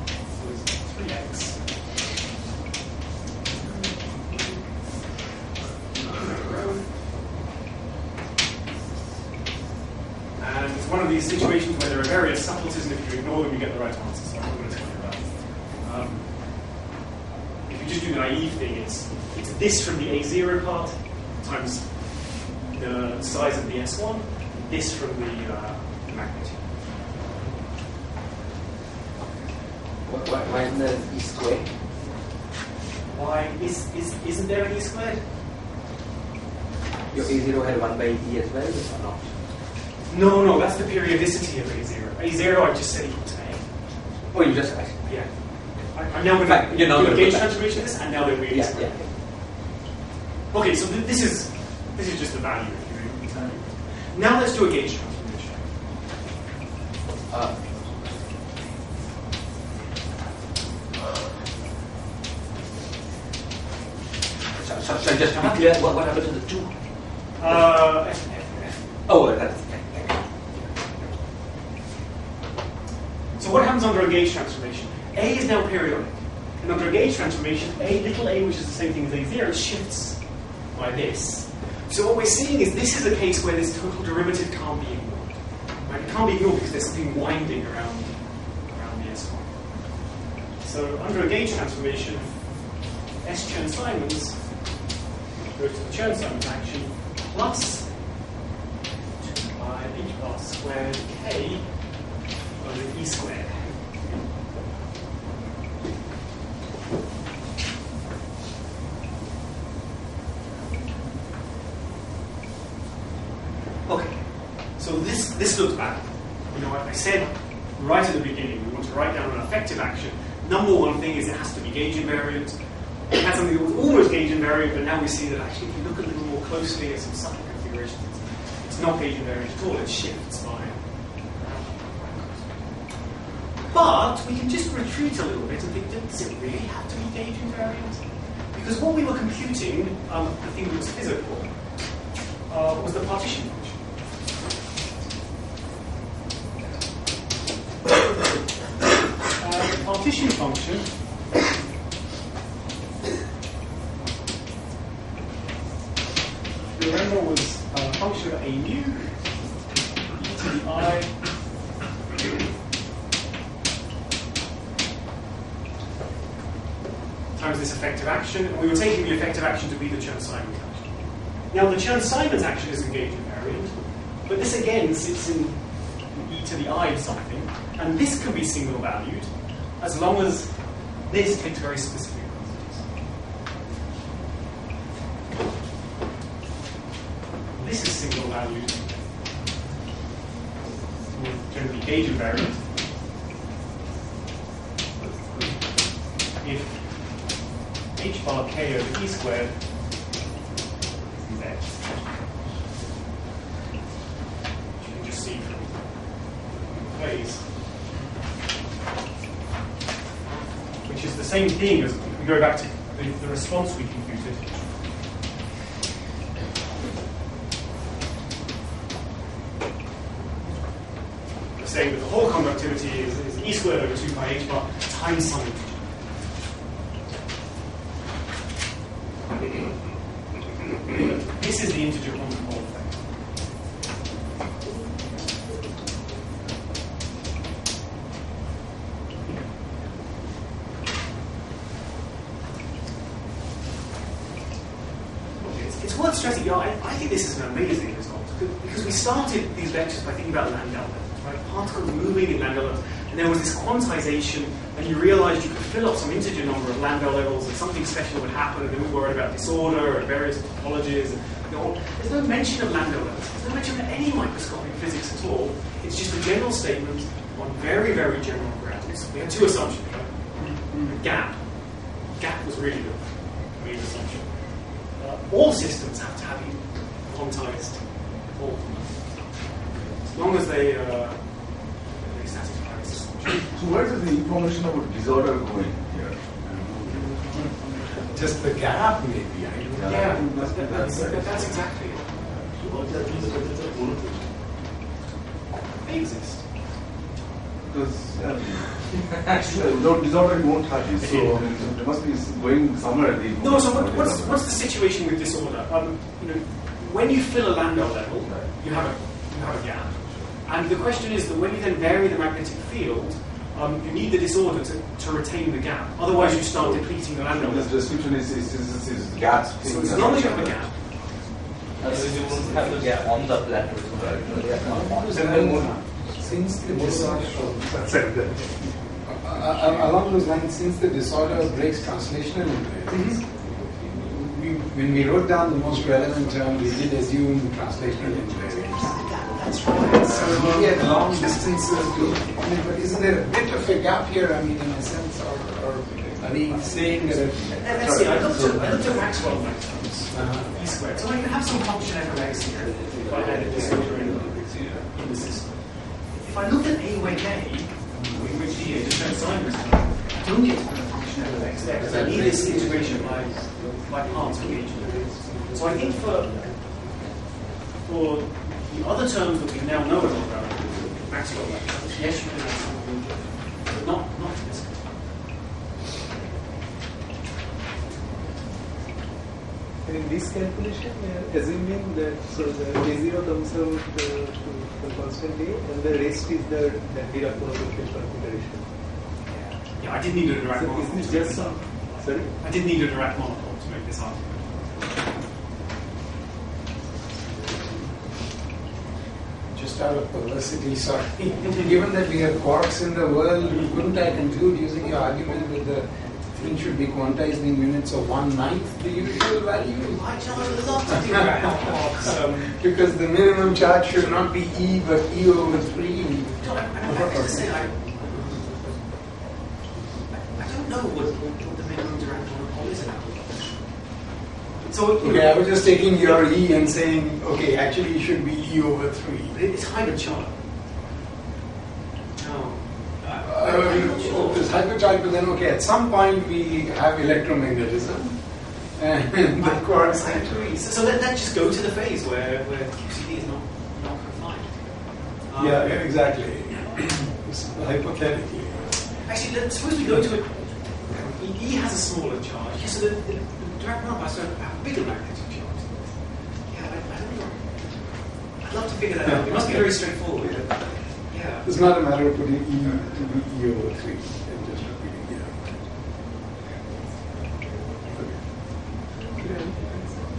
It was 3x. And it's one of these situations where there are various subtleties, and if you ignore them, you get the right answer. So I'm not going to tell you about it. If you just do the naive thing, it's this from the A0 part times the size of the S1, this from the magnitude. Why isn't there E squared? Why isn't there an E squared? Your A0 had 1 by E as well, or not? No, that's the periodicity of A0. A0 I just said equal to A. Oh, you just asked. Yeah. I'm now going to do a gauge transformation of this, and now there will be a square. Yeah. Okay, so this is just the value. Now let's do a gauge transformation. So just to be clear, what happened to the 2? Oh, that's okay. So what happens under a gauge transformation? A is now periodic. And under a gauge transformation, little a, which is the same thing as A0, shifts by this. So what we're seeing is this is a case where this total derivative can't be ignored. Right? It can't be ignored because there's something winding around the S1. So under a gauge transformation, S Chern-Simons goes to the Chern-Simons action plus 2 pi h bar squared k over E squared. Okay, so this looks bad. I said right at the beginning we want to write down an effective action. Number one thing is it has to be gauge invariant. It had something that was almost gauge invariant, but now we see that actually if you look a little more closely at some subtle configurations, It's not gauge invariant at all, it shifts by. But we can just retreat a little bit and think, does it really have to be gauge invariant? Because what we were computing, the thing that was physical, was the partition function. The partition function remember was a function of a mu e to the I times this effective action, and we were taking the effective action to be the Chern-Simons action. Now the Chern-Simons action is gauge invariant, but this again sits in e to the I something, and this can be single valued as long as this takes very specific properties. This is single valued, generally gauge invariant. If h bar k over e squared is x. Which you can just see from phase. Which is the same thing as we go back to the response we computed. We're saying that the whole conductivity is e squared over 2 pi h bar times some integer. This is the integer quantum Hall effect. It's worth stressing, I think this is an amazing result, because we started these lectures by thinking about Landau levels, right? Particles moving in Landau levels, and there was this quantization, and you realized you could fill up some integer number of Landau levels, and something special would happen, and then we worried about disorder and various topologies. And, there's no mention of Landau levels. There's no mention of any microscopic physics at all. It's just a general statement on very, very general grounds. We had two assumptions, right? The gap. Gap was really the main assumption. All systems have to have quantized all. As long as they satisfy this assumption. So where does the information about disorder going here? Just the gap, maybe. Yeah, that's exactly it. They exist. Because actually, without disorder, you won't have this. So there must be going somewhere. No. So what's the situation with disorder? When you fill a Landau level, you have a gap, and the question is that when you then vary the magnetic field, you need the disorder to retain the gap. Otherwise, you start depleting the Landau level. This description is gaps. So as long as you have a gap. You won't have the gap on the plateau. Since the disorder, along those lines, since the disorder breaks translational invariance, when we wrote down the most relevant term, we did assume translational invariance. That's right. So maybe at long distances, but isn't there a bit of a gap here? I mean, in a sense, or are we saying that? Let's see. I looked at Maxwell terms, e squared. So I can have some function f of x here if I had a disorder in the system. If I look at A where K, in which D is just Chern-Simons, I don't get to put a function f of x there because I need this integration by parts of each. So I think for the other terms that we now know about Maxwell terms, yes, you can have something, but not in this case. And in this calculation, we are assuming that the A0 comes out to the constant A, and the rest is the Dirac coefficient configuration. Yeah, I did need a Dirac monopole. Isn't it just some? Sorry? I did need a Dirac monopole to make this argument. Just out of perversity, sorry. Given that we have quarks in the world, couldn't I conclude using your argument that the thing should be quantized in units of 1/9 the usual value? I would love to do that. Because the minimum charge should not be E, but E over 3. I don't know what the minimum Dirac monopole is in application. So Okay, I was just taking your E and saying, okay, actually it should be E over 3. it's hypercharged. No. It's hypercharged, but then okay, at some point we have electromagnetism, and the quarks. I agree. So let's just go to the phase where QCD is not confined. Yeah, exactly. It's hypothetically. Actually, suppose we go to it. E has a smaller charge. Yeah, so the direct monopoles have a bigger magnetic charge. Yeah, I don't know. I'd love to figure that out. It must be very straightforward. Yeah. It's not a matter of putting E to be E over 3 and just repeating it.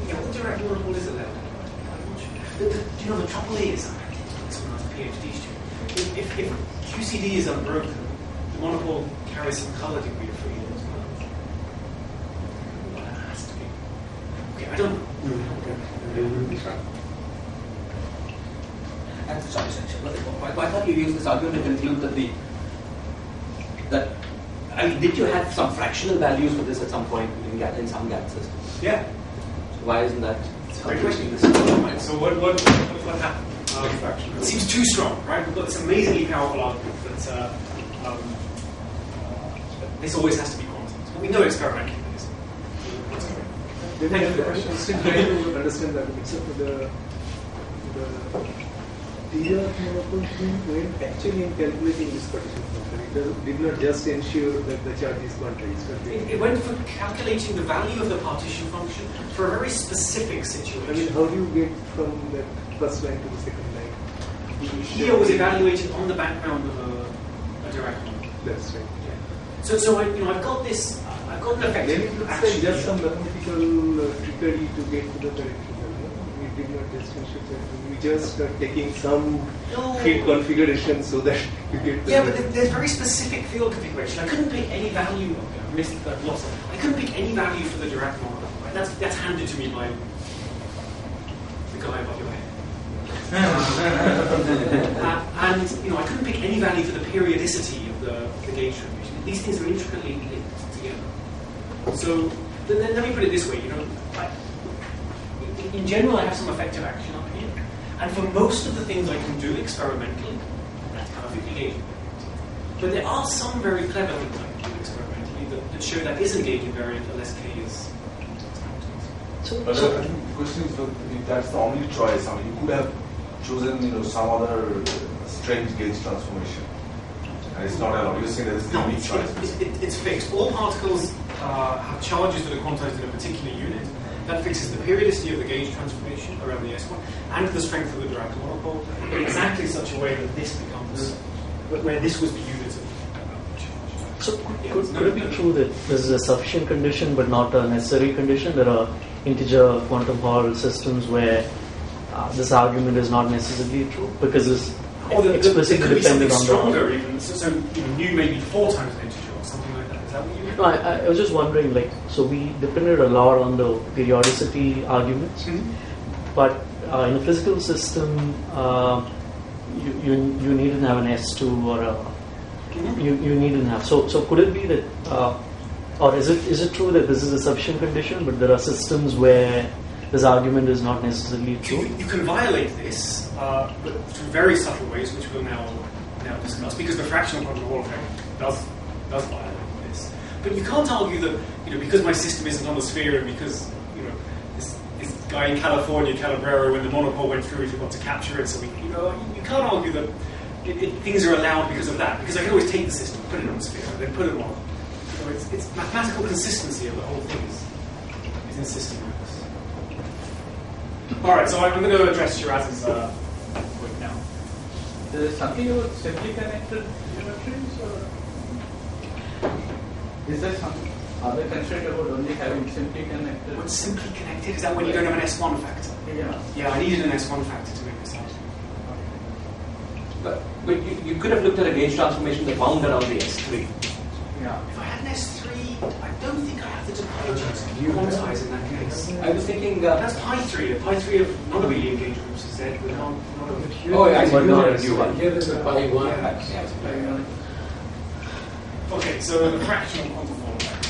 Yeah, what direct monopole is it then? I'm not sure. Do you know the trouble is, this when I was a PhD student, if QCD is unbroken, the monopole carries some color degree of freedom as well. Well, that has to be. Okay, I don't know. Sorry, I thought you used this argument to conclude that I mean, did you have some fractional values for this at some point in some gas systems? Yeah. So why isn't that? It's a great question. Right, so what happened? It seems too strong, right? We've got this amazingly powerful argument that this always has to be quantum. But we know experimentally that is. I'm still trying to understand that. So the Dirac monopole went actually in calculating this partition function. It did not just ensure that the charge is quantized. It went for calculating the value of the partition function for a very specific situation. I mean, how do you get from that first line to the second line? Here was evaluated on the background of a Dirac monopole. That's right. Yeah. So I've got this. I've got an effect. Then it looks like just some mathematical trickery to get to the correct result. We did not just ensure that. We just are taking some field configuration so that you get the. Yeah, but there's very specific field configuration. I couldn't pick any value. I missed that loss. I couldn't pick any value for the Dirac monopole. Right? That's handed to me by the guy above your head. And I couldn't pick any value for the periodicity of the gauge transformation. These things are intricately linked together. So let me put it this way. In general, I have some effective action up here, and for most of the things I can do experimentally, that's perfectly gauged. But there are some very clever things I can do experimentally that show that isn't gauge invariant unless K is. But I think the question is, if that's the only choice, I mean, you could have chosen, some other strange gauge transformation, and it's not allowed. You're saying that it's the only choice. It's fixed. All particles have charges that are quantized in a particular unit. That fixes the periodicity of the gauge transformation around the S1 and the strength of the Dirac monopole in exactly such a way that this becomes, where this was the unit of charge. So could it be true that this is a sufficient condition but not a necessary condition? There are integer quantum Hall systems where this argument is not necessarily true because it's explicitly dependent on stronger even. So nu may be 4 times an integer or something like that. Is that what you mean? No, I was just wondering, so we depended a lot on the periodicity arguments, but in a physical system, you needn't have an S2 or a you needn't have. So could it be that, or is it true that this is a sufficient condition, but there are systems where this argument is not necessarily true? You can violate this, but through very subtle ways, which we'll now discuss, because the fractional quantum Hall effect does violate this. But you can't argue that because my system isn't on the sphere and because this guy in California, Calabrero, when the monopole went through, he forgot to capture it. So you can't argue that things are allowed because of that. Because I can always take the system, put it on the sphere, and then put it on. It's mathematical consistency of the whole thing is insisting on this. All right, so I'm going to address Shiraz's point now. There is something about simply connected geometries, or is there some other constraint about only having simply connected? What's simply connected? Is that when you don't have an S1 factor? Yeah. Yeah, I needed an S1 factor to make this out. But you could have looked at a gauge transformation that bound around the S3. Yeah. If I had an S3, I don't think I have the topology to quantize in that case. I was thinking that's pi 3. A pi 3 of non-abelian gauge groups is Z, but not of Oh, I see. Here is a pi 1. Okay, so the fractional quantum Hall effect.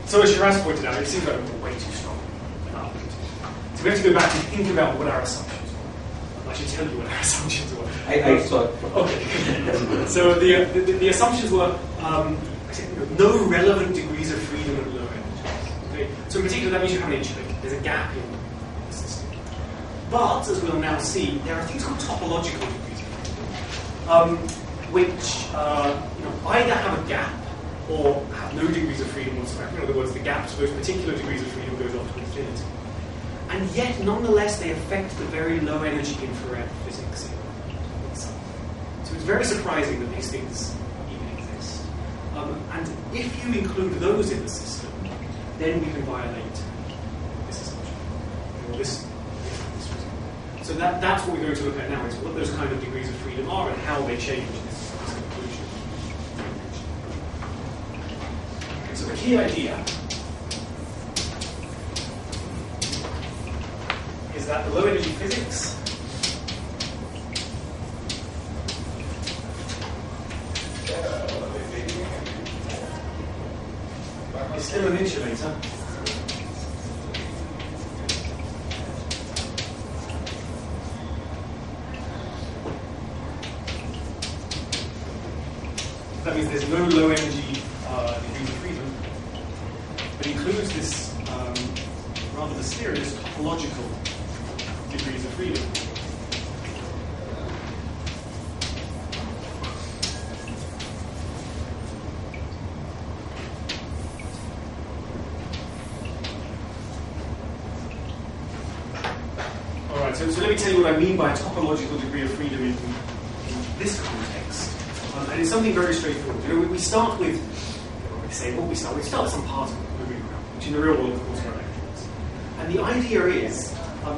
So as Shiraz pointed out, it seems like we're way too strong. So we have to go back and think about what our assumptions were. I should tell you what our assumptions were. I saw it. Okay. So the assumptions were no relevant degrees of freedom at low energies. Okay? So in particular, that means you have an insulator. There's a gap in the system. But, as we'll now see, there are things called topological degrees of freedom, which either have a gap or have no degrees of freedom whatsoever. In other words, the gap to those particular degrees of freedom goes off to infinity. And yet, nonetheless, they affect the very low energy infrared physics inside. So it's very surprising that these things even exist. And if you include those in the system, then we can violate this assumption. Or this result. So that's what we're going to look at now, is what those kind of degrees of freedom are and how they change this conclusion. So the key idea is that the low energy physics is still an insulator. That means there's no low energy degrees of freedom, but includes this rather mysterious topological degrees of freedom. All right, so let me tell you what I mean by a topological degree of freedom in this context. And it's something very straightforward. We start with, we start with some particle moving around, which in the real world, of course, are electrons. And the idea is that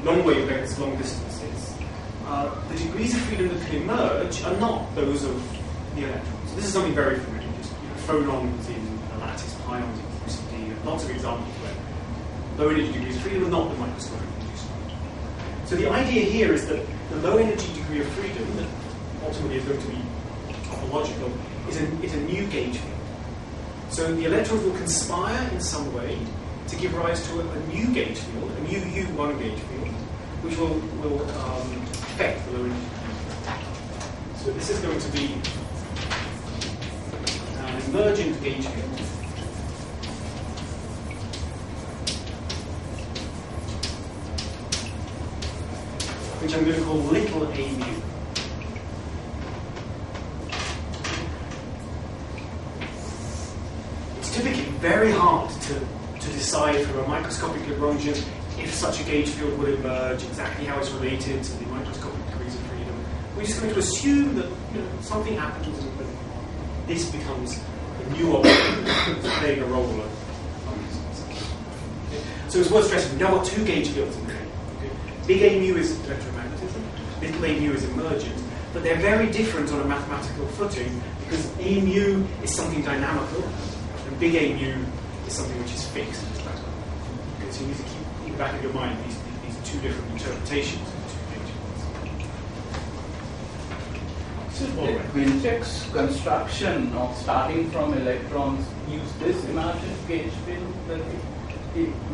long wavelengths, long distances, the degrees of freedom that can emerge are not those of the electrons. So this is something very familiar. Just phonons in a lattice, pions in QCD, lots of examples where low energy degrees of freedom are not the microscopic induced. So the idea here is that the low energy degree of freedom that ultimately is going to be topological is a new gauge field. So the electrons will conspire in some way to give rise to a new gauge field, a new U1 gauge field, which will affect the low energy. So this is going to be an emergent gauge field. Which I'm going to call little a mu. It's typically very hard to decide from a microscopic Lagrangian if such a gauge field would emerge, exactly how it's related to the microscopic degrees of freedom. We're just going to assume that something happens and that this becomes a new object playing a role. So it's worth stressing, we've now got two gauge fields in there. Big A mu is electromagnetism, little a mu is emergent, but they're very different on a mathematical footing because A mu is something dynamical and big A mu is something which is fixed. Okay, so you need to keep in the back of your mind these two different interpretations of the two gauge fields. So the Quintet's construction of starting from electrons use this imagined gauge field that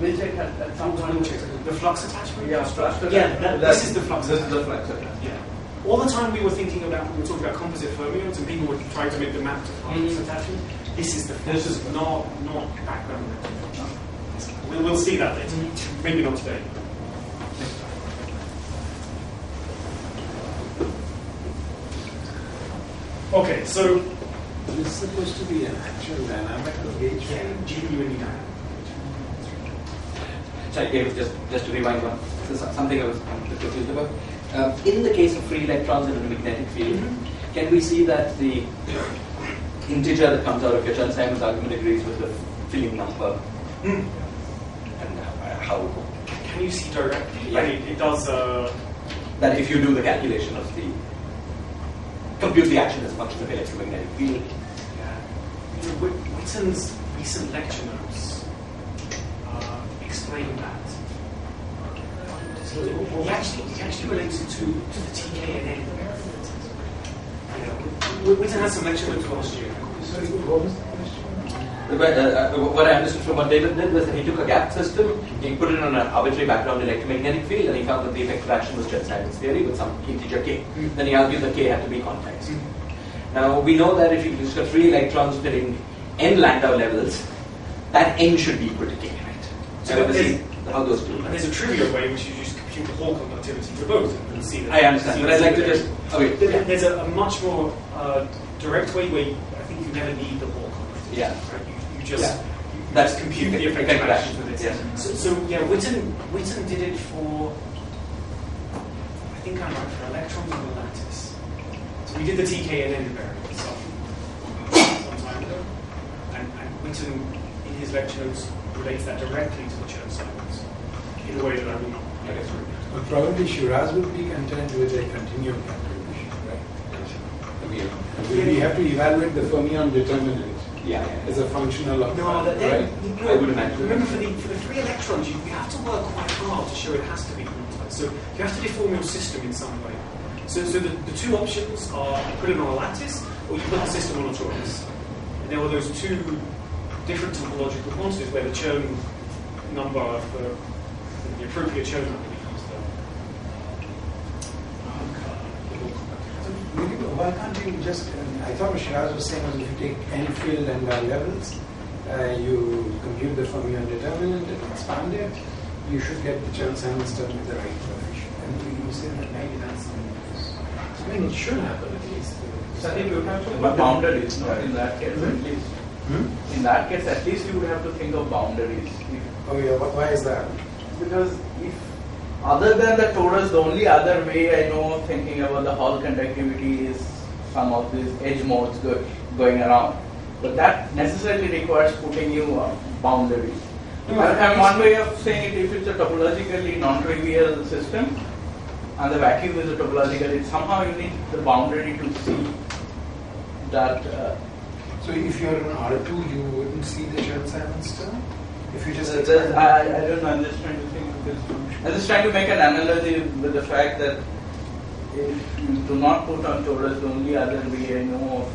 Wilczek at some point. The flux attachment? Yeah, flux attachment. Yeah, this is the flux attachment. This is the flux attachment. Yeah. All the time we were talking about composite fermions and people were trying to make the map to flux attachment. This is the flux. This is not background. No. We'll see that later. Maybe not today. Okay, so is this supposed to be an actual dynamical gauge field? Genuinely dynamic. Sorry, David, just to rewind one. This is something I was confused about. In the case of free electrons in a magnetic field, can we see that the integer that comes out of your Chern-Simons argument agrees with the filling number? And how? Can you see directly? Yeah. It does. That if you do the calculation of the compute the action as function of electromagnetic field. Yeah. Whitten's recent lecture notes explain that. He actually relates it to the TK and N. Whitten had some lecture notes last year. Sorry, what was the question? What I understood from what David did was that he took a gap system, he put it on an arbitrary background electromagnetic field, and he found that the effective action was Chern-Simons theory with some integer k. Then he argued that k had to be context. Now we know that if you just got 3 electrons fitting n Landau levels, that n should be equal to k, right? So I want to see how those do. And there's a trivial way which you just compute the Hall conductivity for both and see that. I understand, but I'd like to just. Okay. There's a much more direct way where I think you never need the Hall conductivity. Yeah. Right? You just That's compute the effective actions with it. Yes. So yeah, Witten did it for, I think I'm right, for electrons on the lattice. So we did the TKNN variable some time ago, and Witten in his lecture notes relates that directly to the Chern-Simons in a way that I will not get through. But probably Shiraz would be content with a continuum calculation, right? We have to evaluate the fermion determinant as a functional of right? I would imagine. Remember, for the 3 electrons, you have to work quite hard to show it has to be quantized. So you have to deform your system in some way. So the 2 options are you put it on a lattice, or you put the system on a torus. And there were those 2 different topological quantities where the Chern number, the appropriate Chern number becomes Why can't you just, I thought what Shiraz was saying was if you take n field and levels, you compute the fermion determinant and expand it, you should get the Chern-Simons term with the right coefficient. And you say that maybe that's I mean, it should happen at least. But boundaries, no? In that case, at least. In that case, at least you would have to think of boundaries. Oh yeah, why is that? Because if, other than the torus, the only other way I know of thinking about the Hall conductivity is some of these edge modes going around. But that necessarily requires putting you boundaries. And one way of saying it, if it's a topologically non-trivial system, and the vacuum is a topological, somehow you need the boundary to see that. So if you're in R2, you wouldn't see the Chern-Simons term? If you just I don't know, I'm just trying to think of this. I'm just trying to make an analogy with the fact that if you do not put on torus, the only other way I know of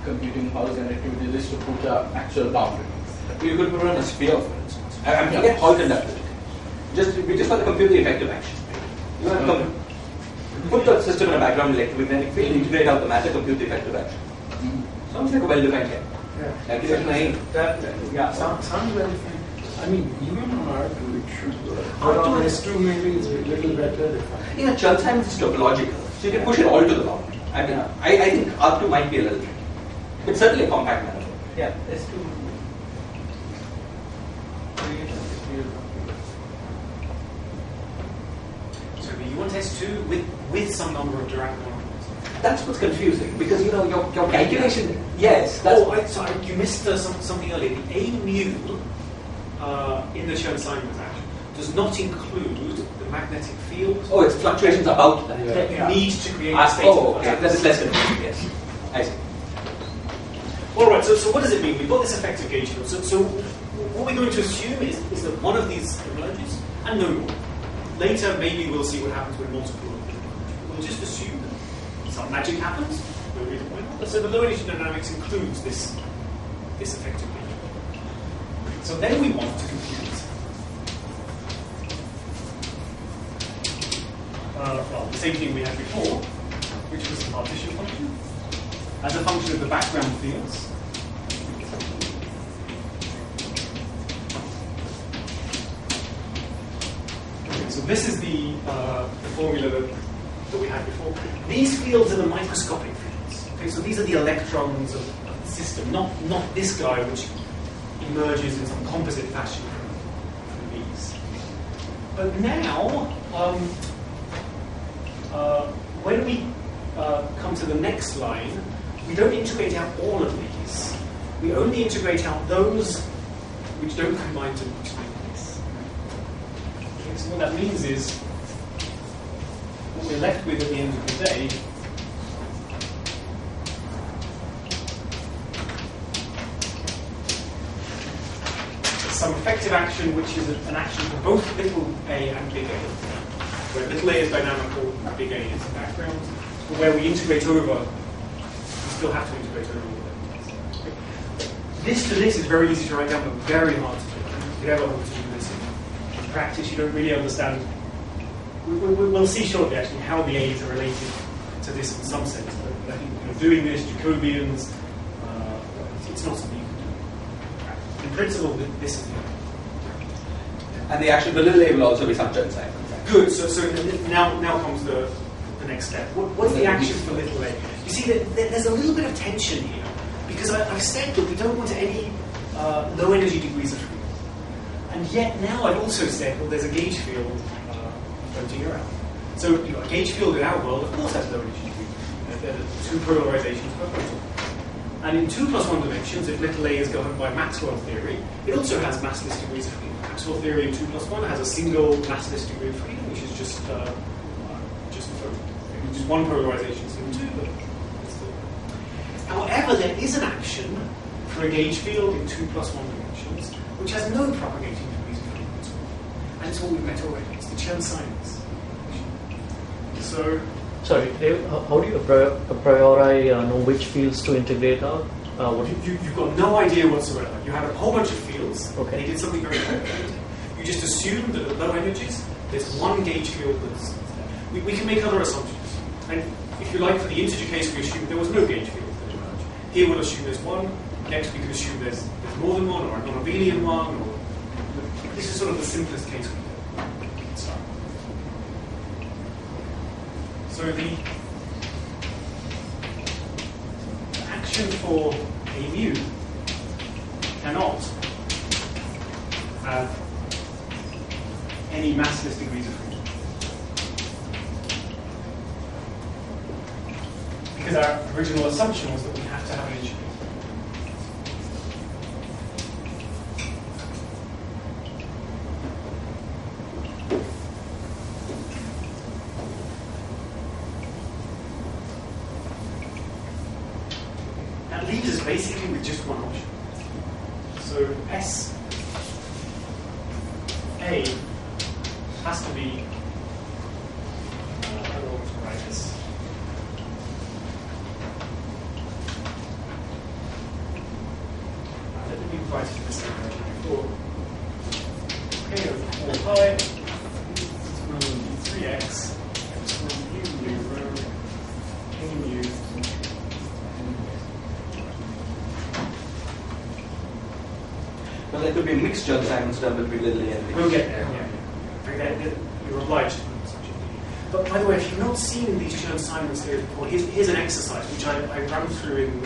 computing Hall conductivity is to put an actual boundary. You could put on a sphere, for instance. I forget Hall conductivity. We just want to compute the effective action. You want to put the system in a background electromagnetic field, integrate out the matter, compute the effective action. Sounds like a well-defined game. Sounds well defined. I mean, even on R2 it should work. But on S2 maybe it's a little better defined. Yeah, Chern-Simons is topological, so you can push it all to the boundary. I mean, I think R2 might be a little tricky. It's certainly a compact manifold. Yeah, S2. So you want S2 with some number of Dirac modules. That's what's confusing because your calculation. Yes. That's you missed something earlier. The A mu in the Chern-Simons action does not include the magnetic field. Oh, it's fluctuations about that. That you need to create a state. Okay. That is less confusing. Yes, I see. All right. So what does it mean? We've got this effective gauge field. So what we're going to assume is that one of these emerges and no more. Later, maybe we'll see what happens when multiple emerge. We'll just assume that some magic happens. No reason why not. So the low energy dynamics includes this effective gauge. So then we want to compute the same thing we had before, which was the partition function, as a function of the background fields. Okay, so this is the formula that we had before. These fields are the microscopic fields. Okay, so these are the electrons of the system, not this guy, which emerges in some composite fashion from these. But now, when we come to the next line, we don't integrate out all of these. We only integrate out those which don't combine to make this. Okay, so what that means is, what we're left with at the end of the day some effective action which is an action for both little a and big A, where little a is dynamical, big A is background, but where we integrate over, we still have to integrate over. this to this is very easy to write down, but very hard to do. If you ever want to do this in practice, you don't really understand. We'll see shortly, actually, how the A's are related to this in some sense. But I think doing this, Jacobians, it's not something you can do. In principle, this is the And the actual little A will also be some Chern-Simons. Good. So now comes the next step. What's the action for little a? You see, there's a little bit of tension here because I've said that we don't want any low energy degrees of freedom, and yet now I've also said, well, there's a gauge field floating around. So a gauge field in our world, of course, has low energy degrees. There are two polarizations per photon. And in 2 + 1 dimensions, if little a is governed by Maxwell theory, it also has massless degrees of freedom. Maxwell theory in 2 + 1 has a single massless degree of freedom, which is just a photon. Just one polarization instead of two, but it's still. However, there is an action for a gauge field in 2 + 1 dimensions, which has no propagating degrees of freedom at all. And it's what we've met already. It's the Chern-Simons. So. Sorry, Dave, how do you a priori know which fields to integrate out? You've got no idea whatsoever. You have a whole bunch of fields. Okay. They did something very complicated. You just assume that at low energies, there's one gauge field that's there. We can make other assumptions. And if you like, for the integer case, we assume there was no gauge field that emerged. Here we'll assume there's one. Next we can assume there's more than one, or a non-abelian one. Or this is sort of the simplest case we can start. So the action for a mu cannot have any massless degrees of freedom. Because our original assumption was that we have to have an entropy. That leaves us basically with just one option. So S A has to be, I don't know what to write this. Let me write it in the same way before. K over 4 pi, it's going to be 3x, it's going to be mu rho, K mu. Well, there could be a mixed Chern-Simons term between little a and big. We'll get there, yeah. You're obliged to put such a thing. But by the way, if you've not seen these Chern-Simons theories before, here's an exercise which I ran through in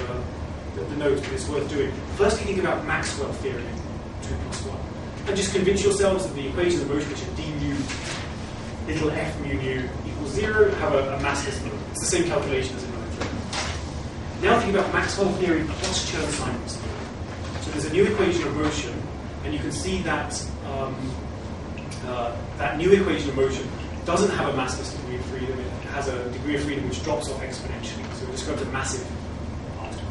the notes, but it's worth doing. First, you think about Maxwell theory, 2 + 1. And just convince yourselves that the equations of motion, which are d mu, little f mu nu equals 0, have a massless number. It's the same calculation as in another theory. Now think about Maxwell theory plus Chern-Simons theory. So there's a new equation of motion, and you can see that that new equation of motion doesn't have a massless degree of freedom. It has a degree of freedom which drops off exponentially. So it describes a massive particle.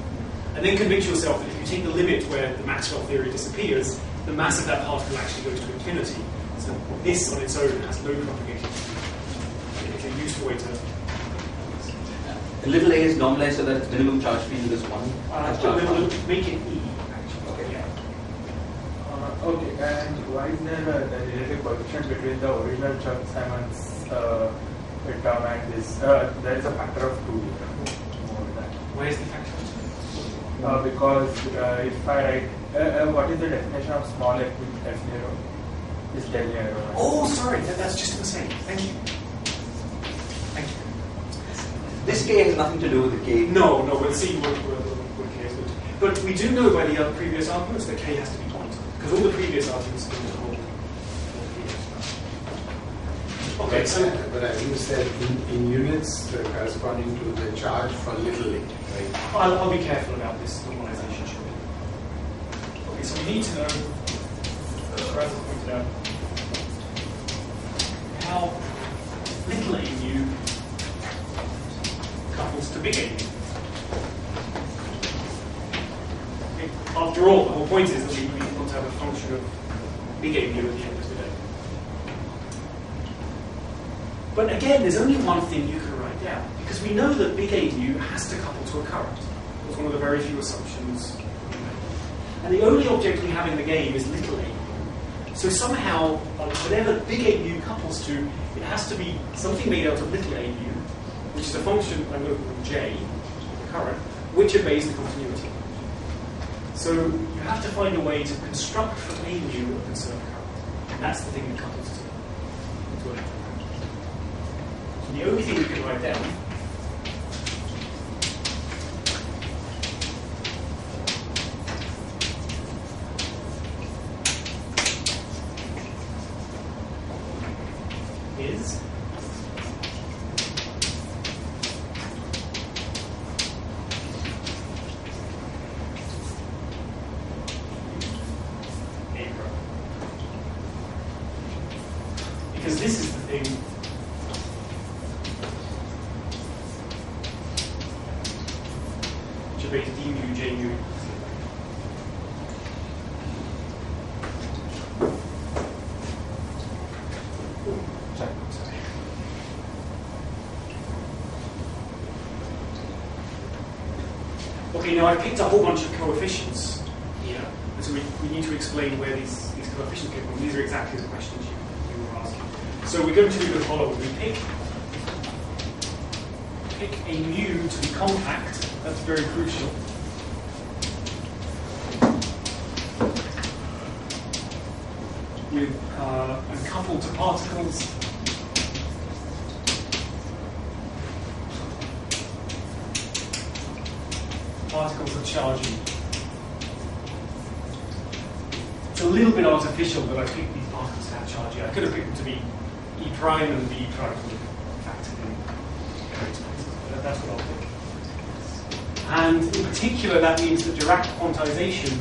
And then convince yourself that if you take the limit where the Maxwell theory disappears, the mass of that particle actually goes to infinity. So this on its own has no propagating freedom. It's a useful way to. Little a is normalized so that its minimum charge field is 1. We'll make it E. Okay, and why is there a relative coefficient between the original Chern-Simons term and this? There is a factor of 2 more than that. Where is the factor of 2? Because if I write, what is the definition of small f with f0? Is del zero. Oh, sorry, that's just insane. Thank you. Thank you. This k has nothing to do with the k. No, we'll see what k is good. But we do know by the other previous arguments that k has to be quantum. Because all the previous arguments didn't hold. Okay, so. But I think said in units corresponding to the charge for little a, right? I'll be careful about this normalization shortly. Okay, so we need to know, as Raz pointed out, how little a mu couples to big A mu. Okay. After all, the whole point is that we want to have a function of big A mu at the end of the day. But again, there's only one thing you can write down, because we know that big A mu has to couple to a current. It's one of the very few assumptions we made. And the only object we have in the game is little a mu. So somehow, whenever big a mu couples to, it has to be something made out of little a mu, which is a function I'm going to call j, the current, which obeys the continuity. So you have to find a way to construct from a mu a conserved current. And that's the thing that couples to electron current. So the only thing we can write down is because this is the thing which obeys d mu, j mu. Okay, now I've picked a whole bunch of coefficients here, and so we need to explain where these coefficients came from. These are exactly the questions you were asking. So we're going to do the following. We pick a mu to be compact. That's very crucial. With and coupled to particles. Particles of charge E. It's a little bit artificial that I picked these particles to have charge E. I could have picked them to be E prime and B prime would have factored in. But that's what I'll pick. And in particular, that means that Dirac quantization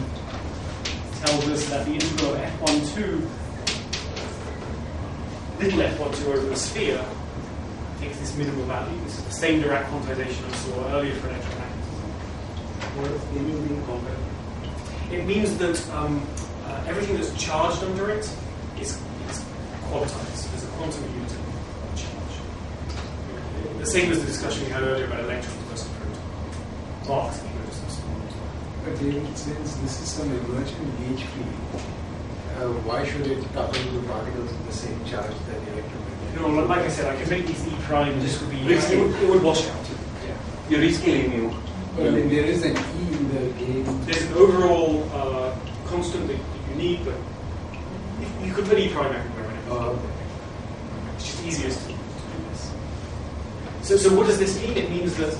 tells us that the integral of f12, little f12 over the sphere, takes this minimal value. This is the same Dirac quantization I saw earlier for electromagnetism. What does the mu being compact? It means that everything that's charged under it is quantized. There's a quantum unit of charge. The same as the discussion we had earlier about electrons versus protons. Quarks, but David, since this is some emergent gauge field, why should it couple to particles with the same charge that the electromagnetic? No, like I said, I can make these E prime. This would be it would wash out. Yeah. You're rescaling mu. Well, then there is an E in the game. There's an overall constant that you need, but you could put E prime everywhere. Okay. It's just easiest to do this. So what does this mean? It means that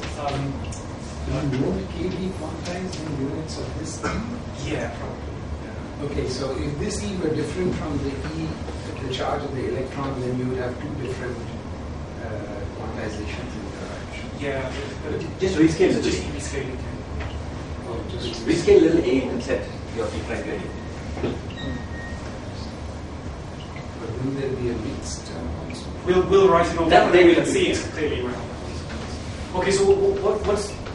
won't KB quantize in units of this thing? Yeah, probably. Yeah. Okay, so if this E were different from the E, the charge of the electron, then you would have two different quantizations in direction. Yeah, but Just rescale the just G. rescaling. Oh, just Rescale little a and set your P prime gradient. But will there be a mixed also? We'll write it all That down they and we will can see it clearly. Okay, so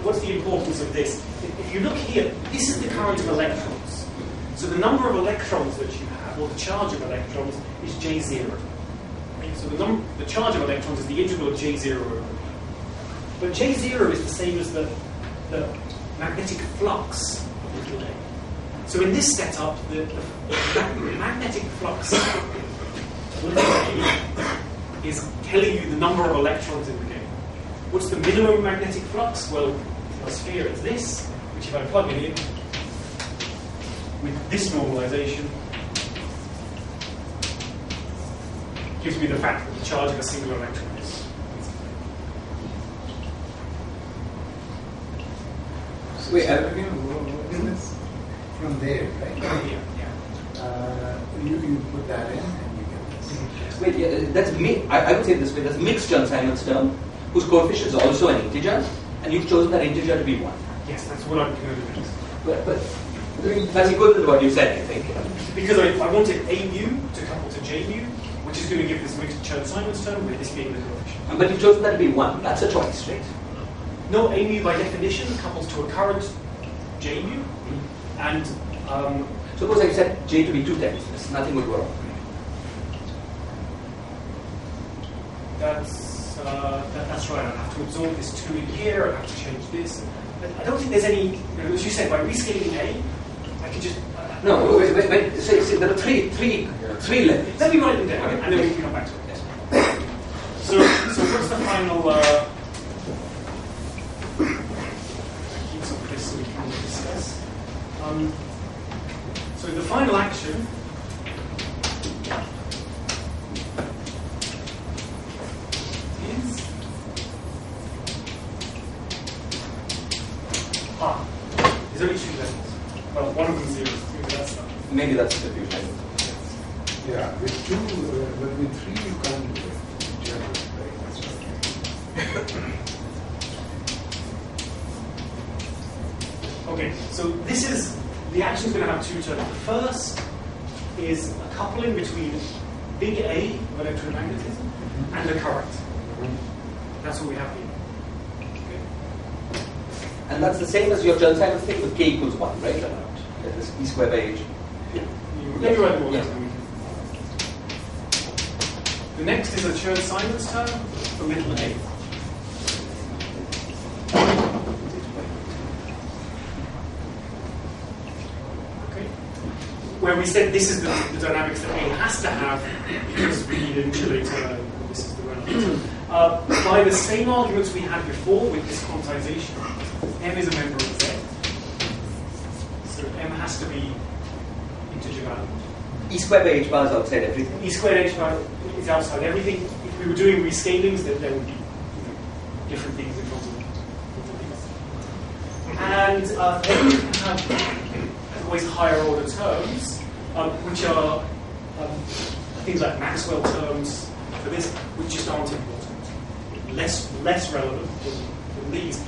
what's the importance of this? If you look here, this is the current of electrons. So the number of electrons that you have, or the charge of electrons, is J0. Okay, so the charge of electrons is the integral of J0 over. But J0 is the same as the magnetic flux of little a. So in this setup, the magnetic flux of little a is telling you the number of electrons in the game. What's the minimum magnetic flux? Well, for a sphere, it's this, which if I plug it in with this normalization, gives me the fact that the charge of a single electron is. Wait, again, what is this? From there, right? Yeah. You put that in and you get this. Wait, yeah, that's I would say it this way. That's mixed Chern-Simons term, whose coefficient is also an integer, and you've chosen that integer to be 1. Yes, that's what I'm going to do. But that's equal to what you said, I think. Because I wanted a mu to couple to j mu, which is going to give this mixed Chern-Simons term, with this being the coefficient. But you've chosen that to be 1. That's a choice, right? No, a mu by definition couples to a current j mu, and suppose I set j to be 2 times this, nothing would go wrong. that's right. I'd have to absorb this 2 in here. I'd have to change this. But I don't think there's any, as you said, by rescaling a, I can just... No, wait, see, there are three levels. Let me write them down, and then we can come back to it. So what's the final... keep some of this so we can discuss. So the final action is... there's only 2 levels. Well, one of them is 0. Maybe that's the diffusion. Yeah, with 2, but with 3 you can't do it. Okay, so this is, the action is going to have 2 terms. The first is a coupling between big A of electromagnetism and a current. That's what we have here. Okay. And that's the same as your Chern-Simons thing with k equals 1, right? That is E squared by H. Let me write them all down. The next is a Chern-Simons term for little a. Okay. Where we said this is the dynamics that A has to have because we need an insulator, and this is the relative. By the same arguments we had before with this quantization, M is a member of Z. So M has to be integer valued. E squared by H bar is outside everything. E squared H bar is outside everything. If we were doing rescalings, then there would be different things in front of these. And then you can have always higher order terms, which are things like Maxwell terms for this, which just aren't important. Less relevant than these.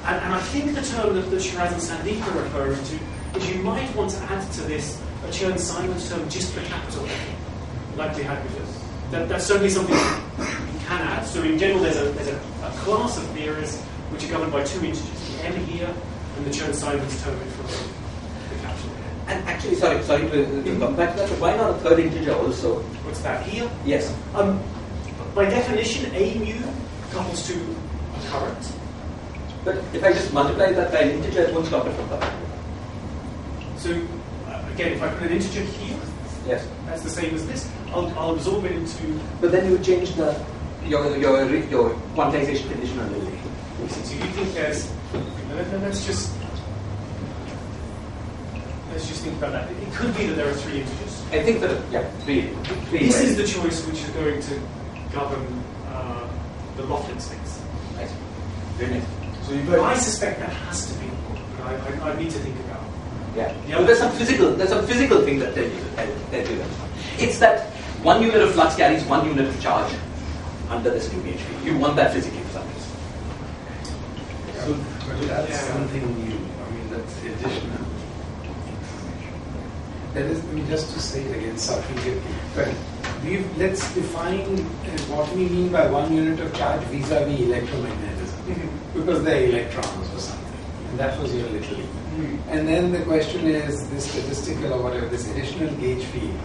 And I think the term that Shiraz and Sandeep are referring to is you might want to add to this a Chern-Simons term just for capital A, like we had with this. That's certainly something you can add. So in general, there's a class of theories which are governed by 2 integers, the M here and the Chern-Simons term for the capital A. And actually, sorry to come back to that, but why not a third integer also? What's that here? Yes. By definition, A mu couples to a current. But if I just multiply that by an integer, it won't stop it from coming. So again, if I put an integer here, yes, that's the same as this. I'll absorb it into. But then you would change your quantization condition a little bit. So you think there's? Let's just think about that. It could be that there are 3 integers. I think that three. This is the choice which is going to govern the Laughlin space. Right. So if I suspect that has to be, but I need to think about. Yeah. There's some physical thing that tell you that. It's that 1 unit of flux carries 1 unit of charge under this QHE field. You want that physically for some reason. So that's something new. I mean, that's additional information. That is, just to say it again, sorry, but let's define what we mean by 1 unit of charge vis-a-vis electromagnetism, because they're electrons or something, and that was your little e. And then the question is this statistical or whatever, this additional gauge field,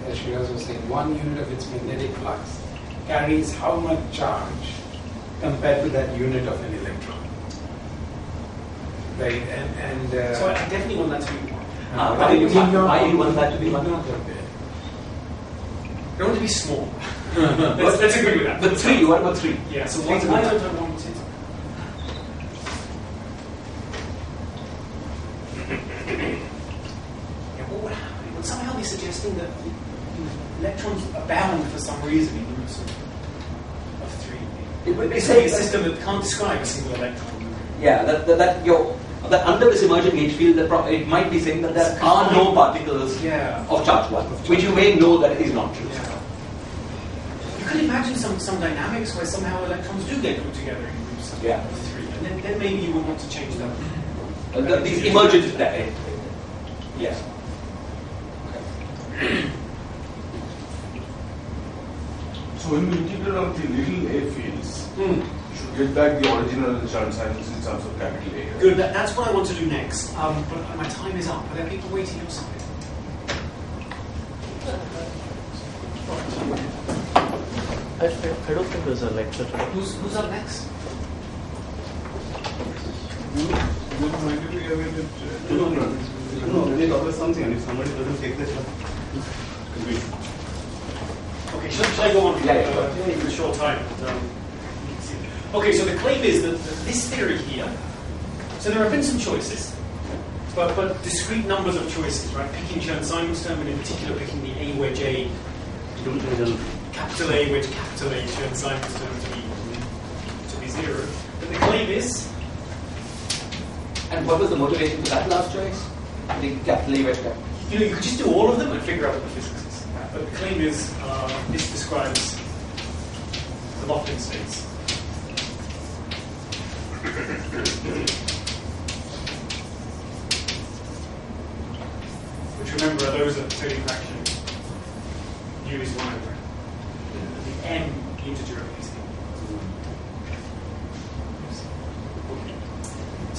as Shiraz was saying, 1 unit of its magnetic flux carries how much charge compared to that unit of an electron. Right, and so I definitely want that to be 1. Why do you want that to be 1? I don't want to be small. let's agree with that. But 3, what about 3? Yeah, so why don't I want it? What would happen? Would somehow be suggesting that electrons abound for some reason in groups of 3. It would be a system that can't describe a single electron. Yeah, that under this emergent gauge field, it might be saying that there are no particles of charge 1, which you may know that is not true. Yeah. You could imagine some dynamics where somehow electrons do get put together in groups of 3, and then maybe you would want to change that. These emergent yes. So when we integrate out the little a fields, you should get back the original Chern-Simons in terms of capital A. Good, that's what I want to do next. But my time is up. Are there people waiting outside? I don't think there's a lecture today. Who's up next? When did we have it? somebody thought of something, and if somebody doesn't take the shot, Okay, shall I go on? In a short time. Okay, so the claim is that this theory here, so there have been some choices, but discrete numbers of choices, right? Picking Chern-Simons term, and in particular picking the A wedge A, capital A wedge capital A Chern-Simons term to be 0. But the claim is. And what was the motivation for that last choice? The capital A wedge capital. You could just do all of them and figure out what the physics is. But the claim is this describes the locked-in states. Which, remember, are those at trading fraction u is 1 over the m integer of these things.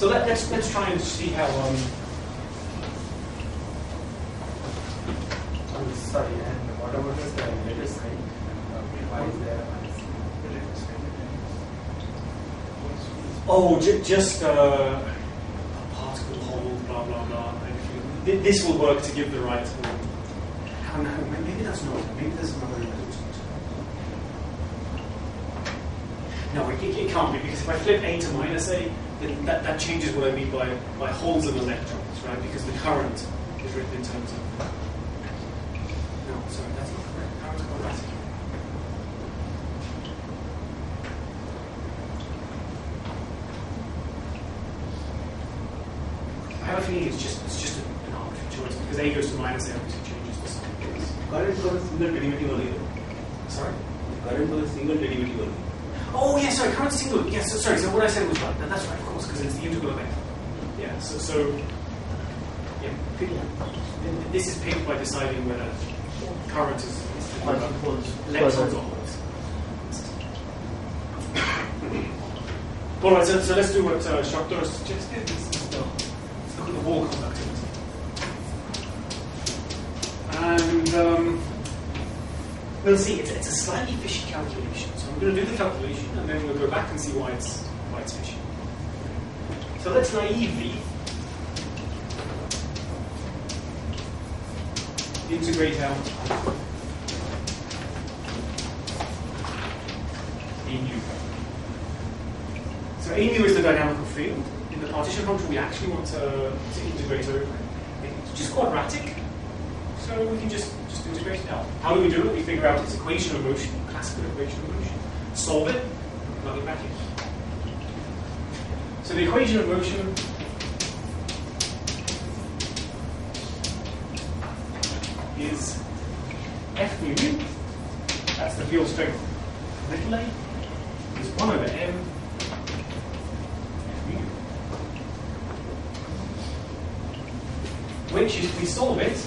So let's try and see how. Sorry, and what about the latest height? Why is there just a particle hole, blah blah blah. This will work to give the right. Maybe that's not. Maybe there's another element. No, it can't be, because if I flip A to minus A, then that changes what I mean by holes and electrons, right? Because the current is written in terms of. No, sorry, that's not correct. Current's quadratic. I have a feeling it's just an arbitrary choice, because A goes to minus A obviously changes the sign. current for a single derivative only. Sorry? Current for a single derivative only. Oh, yeah, sorry, current single. Yes, sorry, so what I said was right. That's right, of course, because it's the integral of A. Yeah, this is picked by deciding whether current is electrons or holes. All right, so let's do what Shakhdar suggested. Let's look at the wall conductivity. And we'll see, it's a slightly fishy calculation. So I'm going to do the calculation, and then we'll go back and see why it's fishy. So let's naively integrate out A nu. So A nu is the dynamical field. In the partition function, we actually want to integrate over it. It's just quadratic, so we can just integrate it out. How do we do it? We figure out its equation of motion, classical equation of motion, solve it, plug it back in. So the equation of motion is F mu, that's the field strength little a, is 1 over m F mu. Which, if we solve it,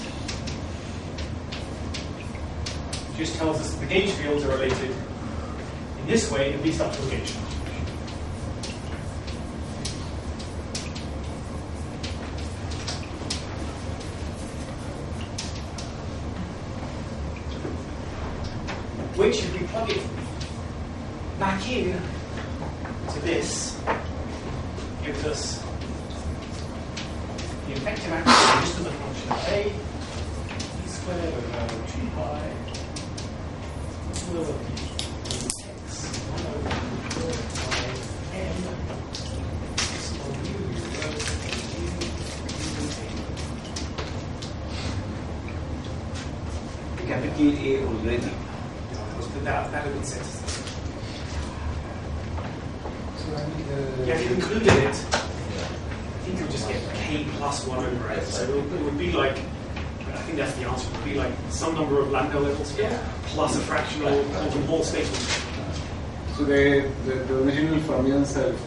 just tells us that the gauge fields are related in this way, at least up to a gauge function. Which, if we plug it back in to this, gives us the effective action just as a function of a, e squared over 2 pi, x 1 over 4 pi m, x of u The capital A already. That would be sense. So if you included it, I think you'll just get k plus 1 over s. So it would be like, I think that's the answer, it would be like some number of lambda levels plus a fractional quantum Hall statement. So the original Fermions have,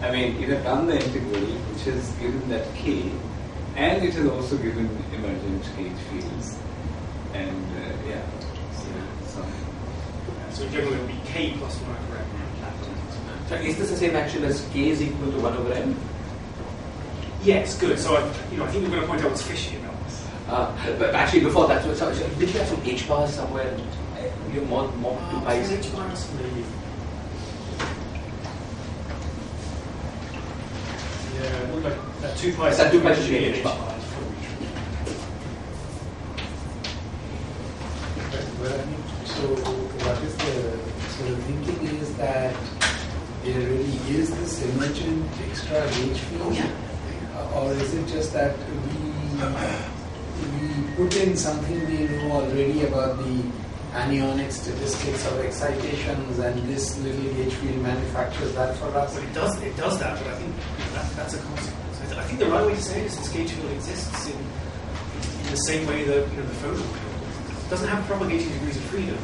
I mean, it has done the integral, which has given that k, and it has also given emergent gauge fields. And so generally it would be k plus 1 over m. So is this the same action as k is equal to 1 over m? Yes, good. So I think we're going to point out what's fishy about this. But actually before that, so did you have some h bars somewhere? You have more 2 pi's? H bars, maybe. Yeah, it looked like that 2 pi. That 2 pi should be an h bar. there really is this emergent extra gauge field? Oh yeah. Or is it just that we put in something we know already about the anionic statistics of excitations, and this little gauge field manufactures that for us? Well, it does that, but I think that's a consequence. I think the right way to say it is this gauge field exists in the same way that the photon field. It doesn't have propagating degrees of freedom.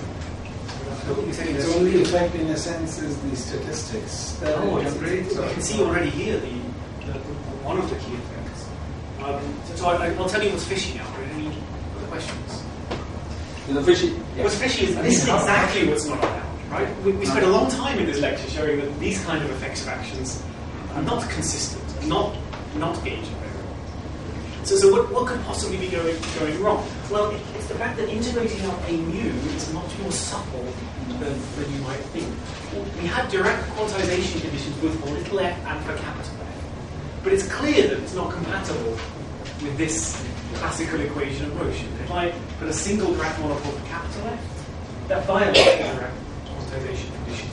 Its only effect, in a sense, is the statistics that it generates. You can see already here one of the key effects. So I'll tell you what's fishy now. Any other questions? The fishy. Yeah. What's fishy is this is exactly what's not allowed, right? We spent a long time in this lecture showing that these kind of effects of actions are not consistent, not gauging very well. So what could possibly be going wrong? Well, it's the fact that integrating out a mu is much more subtle than you might think. We had direct quantization conditions both for little f and for capital F. But it's clear that it's not compatible with this classical equation of motion. If I put a single Dirac monopole for capital F, that violates the direct quantization condition.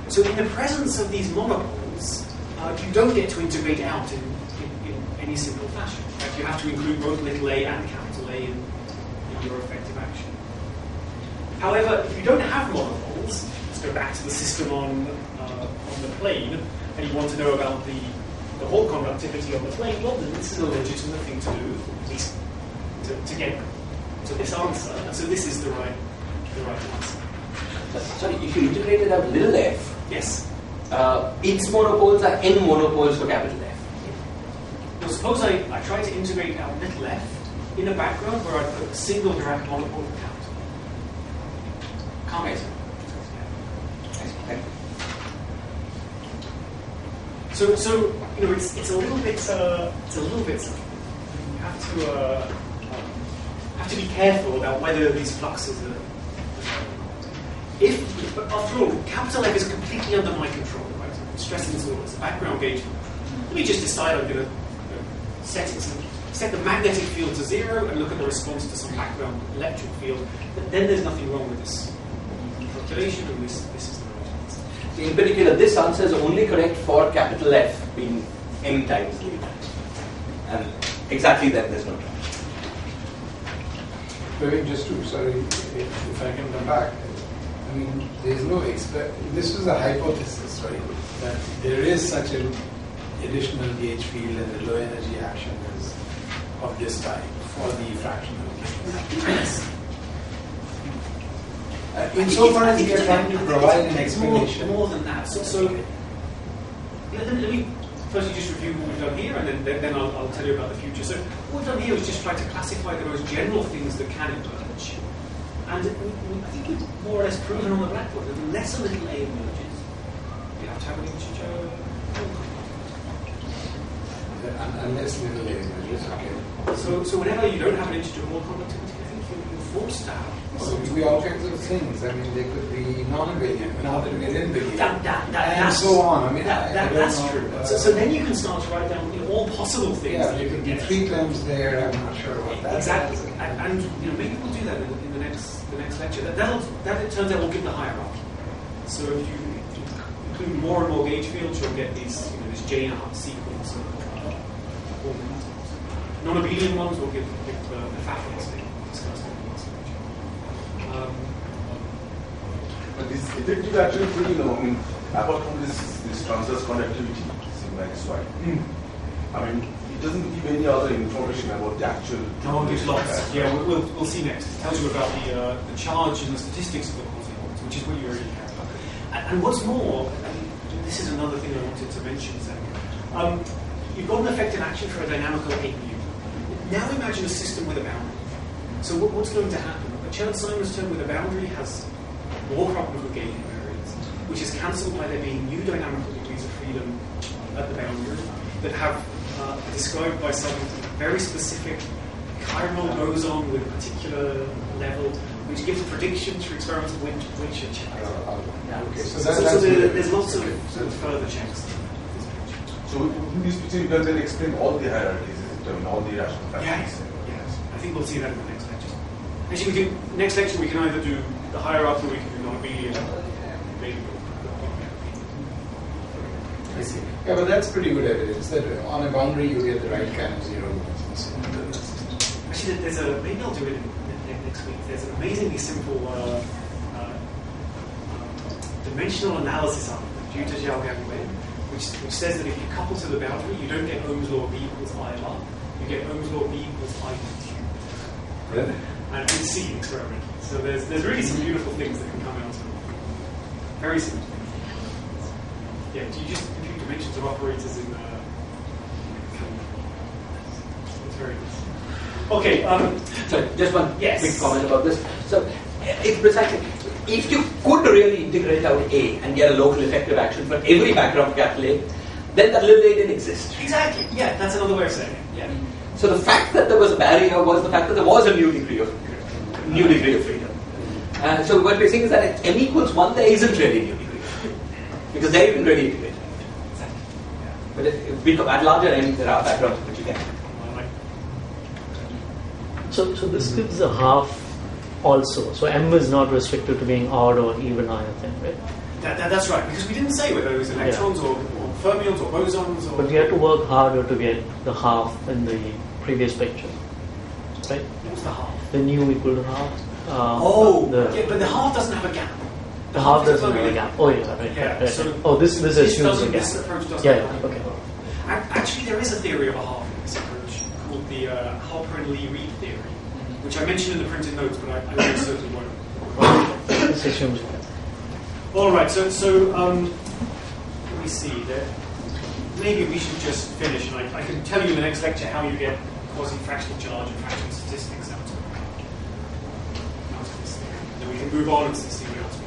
So in the presence of these monopoles, you don't get to integrate out in any simple fashion. In fact, you have to include both little a and capital A in your effective action. However, if you don't have monopoles, let's go back to the system on the plane, and you want to know about the whole conductivity of the plane, well, then this is a legitimate thing to do, at least to get to this answer. And so this is the right answer. Sorry, if you integrated out little f, yes, its monopoles are n monopoles for capital F. Well, suppose I try to integrate out little f in a background where I put a single Dirac monopole for capital. Can't answer. So it's a little bit subtle. You have to be careful about whether these fluxes are. But after all, capital F is completely under my control, right? I'm stressing this all as a background gauge. Let me just decide I'm going to set the magnetic field to 0 and look at the response to some background electric field. But then there's nothing wrong with this calculation, and this is the right answer. In particular, this answer is only correct for capital F being n times later. And exactly then there's no trouble. Just to, sorry, if I can come back. I mean, there's no this is a hypothesis, right? That there is such an additional gauge field and the low energy action is of this type for the fractional case. Insofar as we are trying to provide an explanation. More than that. So let me firstly just review what we've done here, and then I'll tell you about the future. So what we've done here is just try to classify the most general things that can emerge. And I think we've more or less proven on the blackboard that unless a little a emerges, you have to have an integer. Unless little a emerges, okay. So whenever you don't have an integer Hall conductivity, I think you're forced to have. So it could be all kinds of things. I mean, they could be non-invariant, invariant, and so on. I mean, that's true. So then you can start to write down all possible things. Yeah, there could be 3 terms there. I'm not sure what that exactly. is. And maybe we'll do that in the next lecture. That it turns out will give the hierarchy. So if you include more and more gauge fields, you'll get these this J sequence of organs. Non-abelian ones will give the factors discussed in the last lecture. But this effective actually pretty low. I mean, apart from this transverse conductivity, sigma xy. I mean, it doesn't give any other information about the actual. No, there's lots. Yeah, we'll see next. It tells you about the charge and the statistics of the quantum orbits, which is what you already care about. And what's more, this is another thing I wanted to mention. You've got an effective action for a dynamical A mu. Now imagine a system with a boundary. So what's going to happen? A Chern-Simons term with a boundary has more probability of gauge invariance, which is cancelled by there being new dynamical degrees of freedom at the boundary that have described by some very specific chiral boson with a particular level, which gives predictions for experiments of which are checked. Okay, so there's lots of further checks. So in this picture, you can then explain all the hierarchies, all the rational factors. Yes. I think we'll see that in the next lecture. Actually, next lecture we can either do the hierarchy or we can do non-abelian. see. Yeah, but that's pretty good evidence that on a boundary you get the right kind of zero. Actually, maybe I'll do it next week. There's an amazingly simple dimensional analysis algorithm due to Xiao-Gang-Wen, which says that if you couple to the boundary, you don't get Ohm's law B equals ILR, you get Ohm's law B equals I cubed. Really? And you can see experimentally. So there's really some beautiful things that can come out of it. Very simple. Yeah, do you just compute dimensions of operators in it's very nice. Okay, Sorry, just one yes. quick comment about this. So, it's precisely, if you could really integrate out A and get a local effective action for every background of capital A, then that little A didn't exist. Exactly, yeah, that's another way of saying it. Yeah. So the fact that there was a barrier was the fact that there was a new degree of freedom. So what we're saying is that at m equals 1, there isn't really a new degree of freedom. Because they didn't really integrate. Exactly. Yeah. But at larger m, there are backgrounds which you can. So this gives a half also. So m is not restricted to being odd or even or anything, right? That's right, because we didn't say whether it was electrons or fermions or bosons or... But you have to work harder to get the half in the previous picture, right? What was the half? The nu equal to half. Yeah, but the half doesn't have a gap. The half doesn't have a gap. Oh yeah, right. Yeah, right. so this assumes a gap. This approach doesn't Yeah, have a okay. gap. Actually, there is a theory of a half in this approach called the Hopper and Lee-Reed theory, which I mentioned in the printed notes, but I certainly won't. This assumes a gap. All right, so let me see. Maybe we should just finish, and I can tell you in the next lecture how you get quasi-fractional charge and fraction statistics out of this. Then we can move on and see what else we